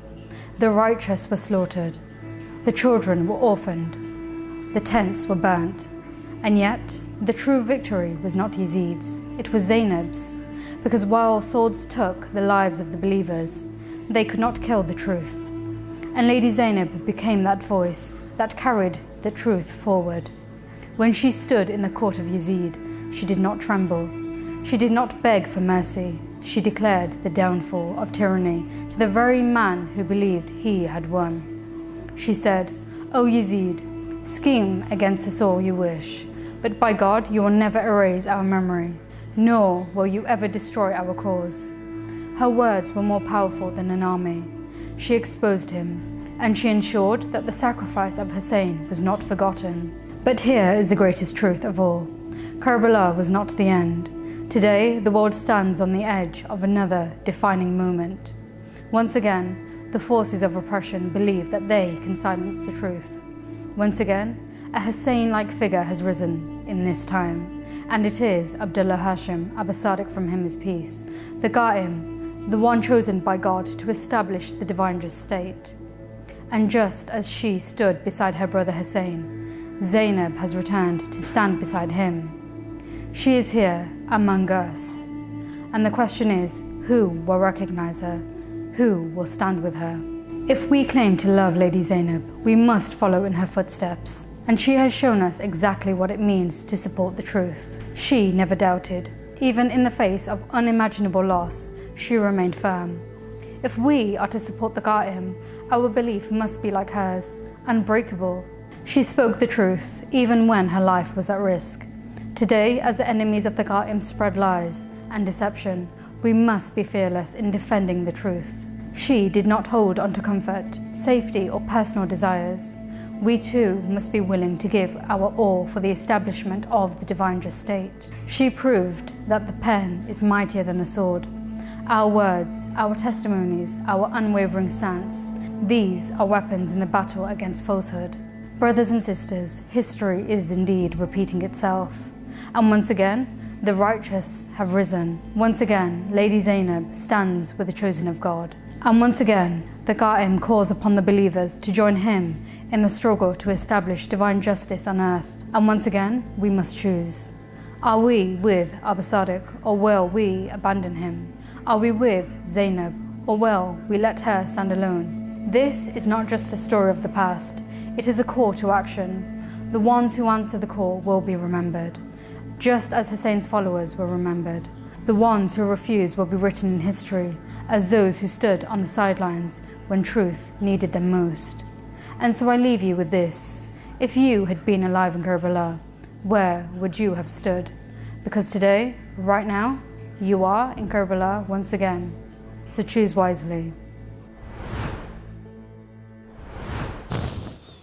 The righteous were slaughtered, the children were orphaned, the tents were burnt, and yet the true victory was not Yazid's, it was Zainab's, because while swords took the lives of the believers, they could not kill the truth. And Lady Zainab became that voice that carried the truth forward. When she stood in the court of Yazid, she did not tremble. She did not beg for mercy. She declared the downfall of tyranny to the very man who believed he had won. She said, "O Yazid, scheme against us all you wish, but by God you will never erase our memory, nor will you ever destroy our cause." Her words were more powerful than an army. She exposed him, and she ensured that the sacrifice of Hussein was not forgotten. But here is the greatest truth of all. Karbala was not the end. Today, the world stands on the edge of another defining moment. Once again, the forces of oppression believe that they can silence the truth. Once again, a Hussein-like figure has risen in this time, and it is Abdullah Hashim Al-Sadiq, from him is peace, the Qa'im, the one chosen by God to establish the divine just state. And just as she stood beside her brother Hussein, Zainab has returned to stand beside him. She is here among us, and the question is, who will recognize her? Who will stand with her? If we claim to love Lady Zainab, we must follow in her footsteps, and she has shown us exactly what it means to support the truth. She never doubted. Even in the face of unimaginable loss, she remained firm. If we are to support the Qa'im, Our belief must be like hers, unbreakable. She spoke the truth, even when her life was at risk. Today, as the enemies of the Qa'im spread lies and deception, we must be fearless in defending the truth. She did not hold onto comfort, safety, or personal desires. We too must be willing to give our all for the establishment of the divine just state. She proved that the pen is mightier than the sword. Our words, our testimonies, our unwavering stance, these are weapons in the battle against falsehood. Brothers and sisters, history is indeed repeating itself. And once again, the righteous have risen. Once again, Lady Zainab stands with the chosen of God. And once again, the Qa'im calls upon the believers to join him in the struggle to establish divine justice on earth. And once again, we must choose. Are we with Al-Sadiq, or will we abandon him? Are we with Zainab, or will we let her stand alone? This is not just a story of the past, it is a call to action. The ones who answer the call will be remembered, just as Hussein's followers were remembered. The ones who refuse will be written in history as those who stood on the sidelines when truth needed them most. And so I leave you with this. If you had been alive in Karbala, where would you have stood? Because today, right now, you are in Karbala once again. So choose wisely.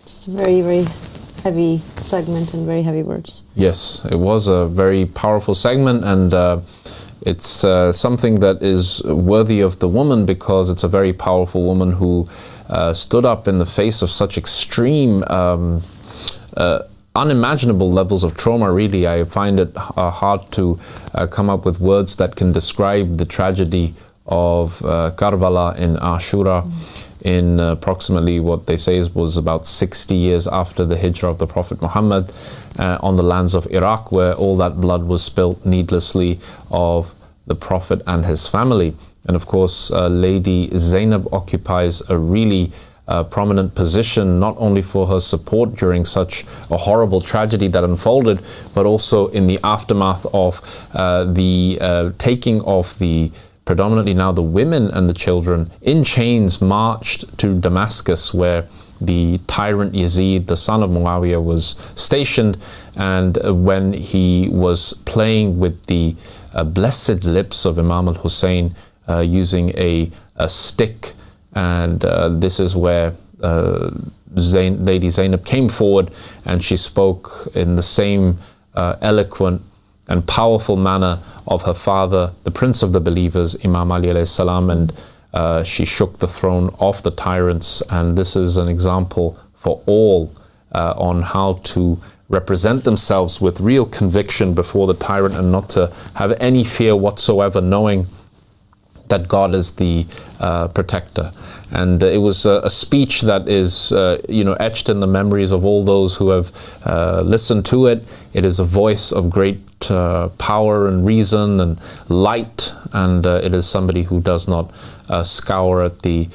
It's a very, very heavy segment and very heavy words. Yes, it was a very powerful segment, and it's something that is worthy of the woman, because it's a very powerful woman who stood up in the face of such extreme, unimaginable levels of trauma. Really, I find it hard to come up with words that can describe the tragedy of Karbala in Ashura. In approximately what they say was about 60 years after the hijrah of the Prophet Muhammad, on the lands of Iraq, where all that blood was spilt needlessly of the Prophet and his family. And of course, Lady Zainab occupies a really prominent position, not only for her support during such a horrible tragedy that unfolded, but also in the aftermath of the taking of the predominantly now the women and the children in chains marched to Damascus, where the tyrant Yazid, the son of Muawiyah, was stationed. And when he was playing with the blessed lips of Imam al-Hussein using a stick, and this is where Lady Zainab came forward, and she spoke in the same eloquent and powerful manner of her father, the Prince of the Believers, Imam Ali alayhi salam, and she shook the throne off the tyrants. And this is an example for all on how to represent themselves with real conviction before the tyrant, and not to have any fear whatsoever, knowing that God is the protector. And it was a speech that is etched in the memories of all those who have listened to it. It is a voice of great power and reason and light, and it is somebody who does not scour at the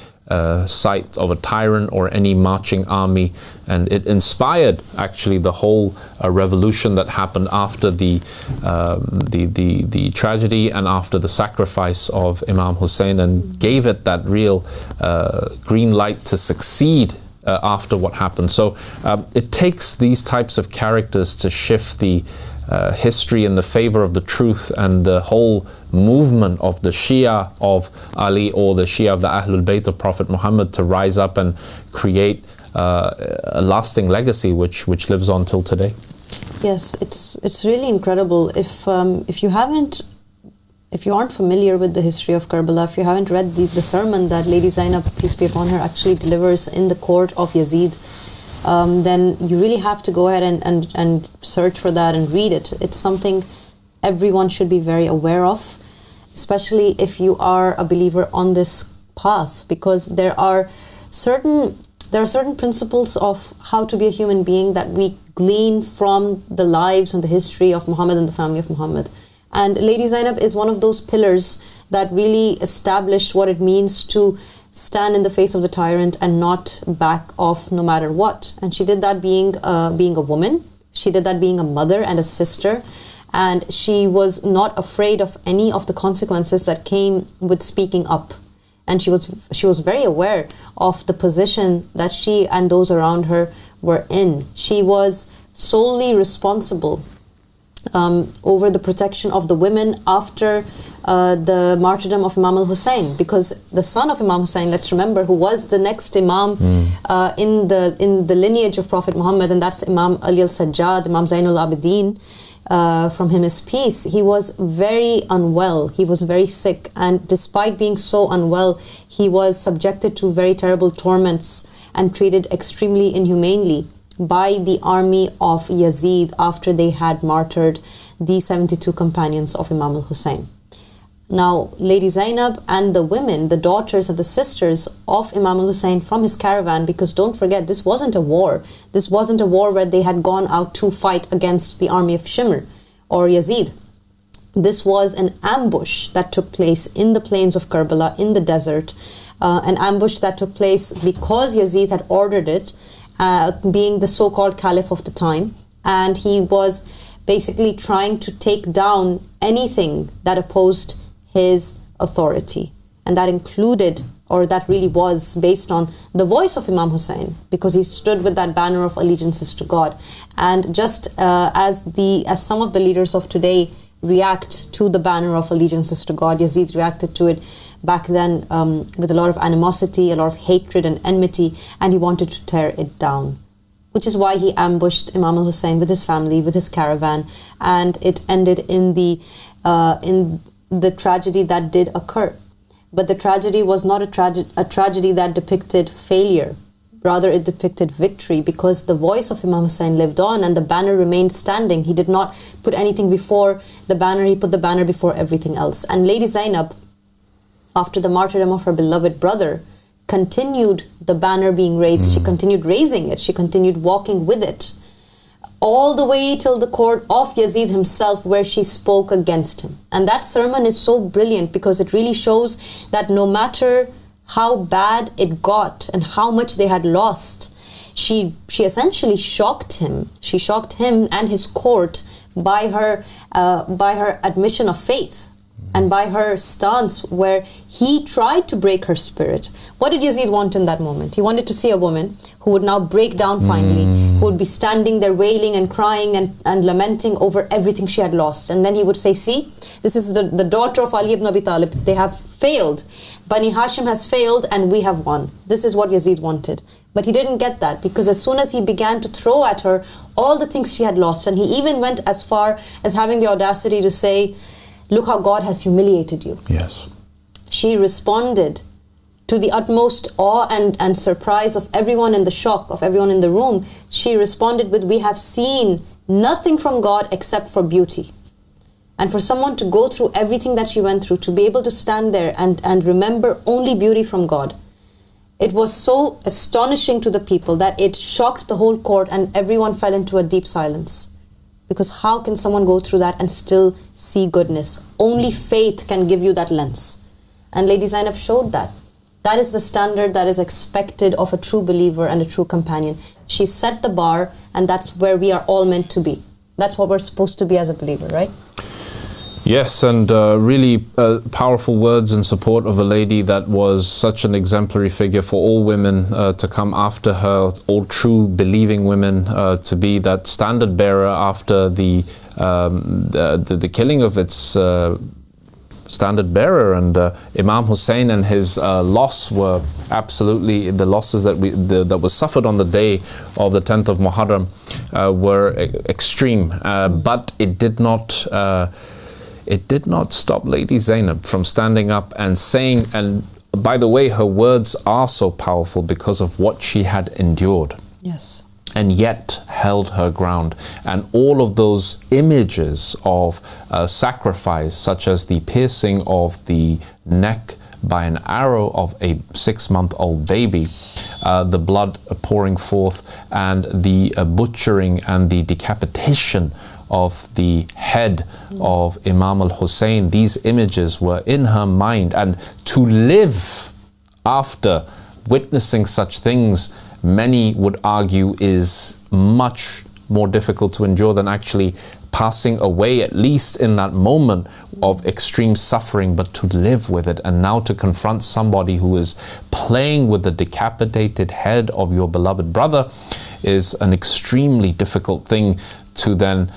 sight of a tyrant or any marching army. And it inspired actually the whole revolution that happened after the tragedy and after the sacrifice of Imam Hussein, and gave it that real green light to succeed after what happened. So it takes these types of characters to shift the history in the favor of the truth, and the whole movement of the Shia of Ali, or the Shia of the Ahlul Bayt of Prophet Muhammad, to rise up and create a lasting legacy which lives on till today. Yes, it's really incredible. If you aren't familiar with the history of Karbala, if you haven't read the sermon that Lady Zainab, peace be upon her, actually delivers in the court of Yazid, then you really have to go ahead and search for that and read it. It's something everyone should be very aware of, especially if you are a believer on this path, because there are certain principles of how to be a human being that we glean from the lives and the history of Muhammad and the family of Muhammad. And Lady Zainab is one of those pillars that really established what it means to stand in the face of the tyrant and not back off no matter what. And she did that being a woman. She did that being a mother and a sister. And she was not afraid of any of the consequences that came with speaking up. And she was very aware of the position that she and those around her were in. She was solely responsible over the protection of the women after the martyrdom of Imam al-Hussein, because the son of Imam Hussein, let's remember, who was the next Imam in the lineage of Prophet Muhammad, and that's Imam Ali al-Sajjad, Imam Zainul Abidin, from him is peace. He was very unwell. He was very sick, and despite being so unwell, he was subjected to very terrible torments and treated extremely inhumanely by the army of Yazid after they had martyred the 72 companions of Imam al-Hussein. Now, Lady Zainab and the women, the daughters and the sisters of Imam al-Hussein from his caravan, because don't forget, this wasn't a war. This wasn't a war where they had gone out to fight against the army of Shimr or Yazid. This was an ambush that took place in the plains of Karbala, in the desert, an ambush that took place because Yazid had ordered it, being the so-called caliph of the time, and he was basically trying to take down anything that opposed his authority, and that included, or that really was based on the voice of Imam Hussein, because he stood with that banner of allegiances to God. And just as some of the leaders of today react to the banner of allegiances to God, Yazid reacted to it back then with a lot of animosity, a lot of hatred and enmity, and he wanted to tear it down, which is why he ambushed Imam al-Hussein with his family, with his caravan, and it ended in the tragedy that did occur. But the tragedy was not a tragedy that depicted failure. Rather, it depicted victory, because the voice of Imam Hussein lived on and the banner remained standing. He did not put anything before the banner, he put the banner before everything else. And Lady Zainab, after the martyrdom of her beloved brother, continued the banner being raised. She continued raising it. She continued walking with it, all the way till the court of Yazid himself, where she spoke against him. And that sermon is so brilliant, because it really shows that no matter how bad it got and how much they had lost, she essentially shocked him. She shocked him and his court by her admission of faith, and by her stance where he tried to break her spirit. What did Yazid want in that moment? He wanted to see a woman who would now break down finally, who would be standing there wailing and crying and lamenting over everything she had lost. And then he would say, see, this is the daughter of Ali ibn Abi Talib. They have failed. Bani Hashim has failed and we have won. This is what Yazid wanted. But he didn't get that, because as soon as he began to throw at her all the things she had lost, and he even went as far as having the audacity to say, look how God has humiliated you. Yes. She responded to the utmost awe and surprise of everyone, in the shock of everyone in the room. She responded with, we have seen nothing from God except for beauty. And for someone to go through everything that she went through, to be able to stand there and remember only beauty from God, it was so astonishing to the people that it shocked the whole court, and everyone fell into a deep silence. Because how can someone go through that and still see goodness? Only faith can give you that lens. And Lady Zainab showed that. That is the standard that is expected of a true believer and a true companion. She set the bar, and that's where we are all meant to be. That's what we're supposed to be as a believer, right? Yes, and really powerful words in support of a lady that was such an exemplary figure for all women to come after her, all true believing women to be that standard bearer after the killing of its standard bearer. And Imam Hussein and his loss were absolutely the losses that was suffered on the day of the 10th of Muharram were extreme, but it did not. It did not stop Lady Zainab from standing up and saying, and by the way, her words are so powerful because of what she had endured. Yes. And yet held her ground. And all of those images of sacrifice, such as the piercing of the neck by an arrow of a 6-month-old baby, the blood pouring forth, and the butchering and the decapitation of the head of Imam al-Hussein, these images were in her mind. And to live after witnessing such things, many would argue, is much more difficult to endure than actually passing away, at least in that moment of extreme suffering, but to live with it, and now to confront somebody who is playing with the decapitated head of your beloved brother is an extremely difficult thing to then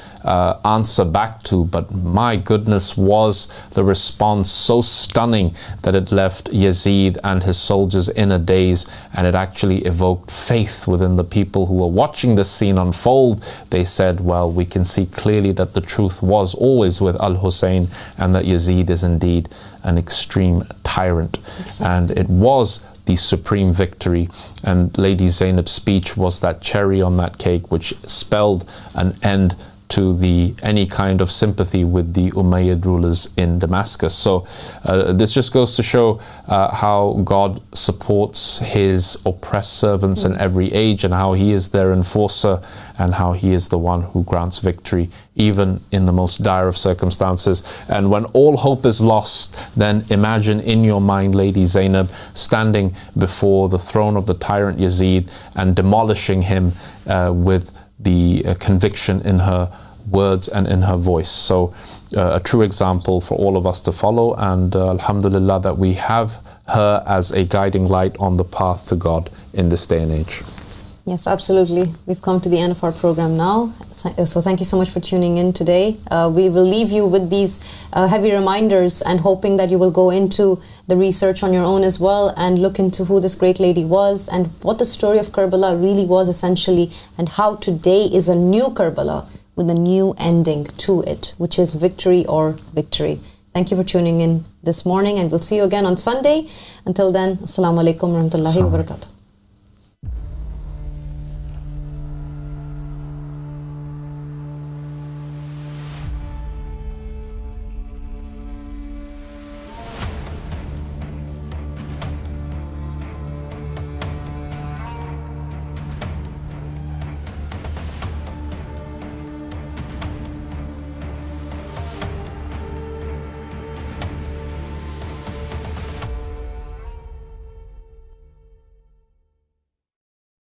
answer back to. But my goodness, was the response so stunning that it left Yazid and his soldiers in a daze, and it actually evoked faith within the people who were watching this scene unfold. They said, well, we can see clearly that the truth was always with Al-Hussein, and that Yazid is indeed an extreme tyrant. Exactly. And it was the supreme victory, and Lady Zainab's speech was that cherry on that cake which spelled an end to any kind of sympathy with the Umayyad rulers in Damascus. So this just goes to show how God supports his oppressed servants in every age, and how he is their enforcer, and how he is the one who grants victory even in the most dire of circumstances. And when all hope is lost, then imagine in your mind Lady Zainab standing before the throne of the tyrant Yazid and demolishing him with the conviction in her words and in her voice. So a true example for all of us to follow, and alhamdulillah that we have her as a guiding light on the path to God in this day and age. Yes, absolutely. We've come to the end of our program now. So thank you so much for tuning in today. We will leave you with these heavy reminders, and hoping that you will go into the research on your own as well, and look into who this great lady was, and what the story of Karbala really was essentially, and how today is a new Karbala with a new ending to it, which is victory or victory. Thank you for tuning in this morning, and we'll see you again on Sunday. Until then, Assalamu alaikum wa rahmatullahi wa barakatuh.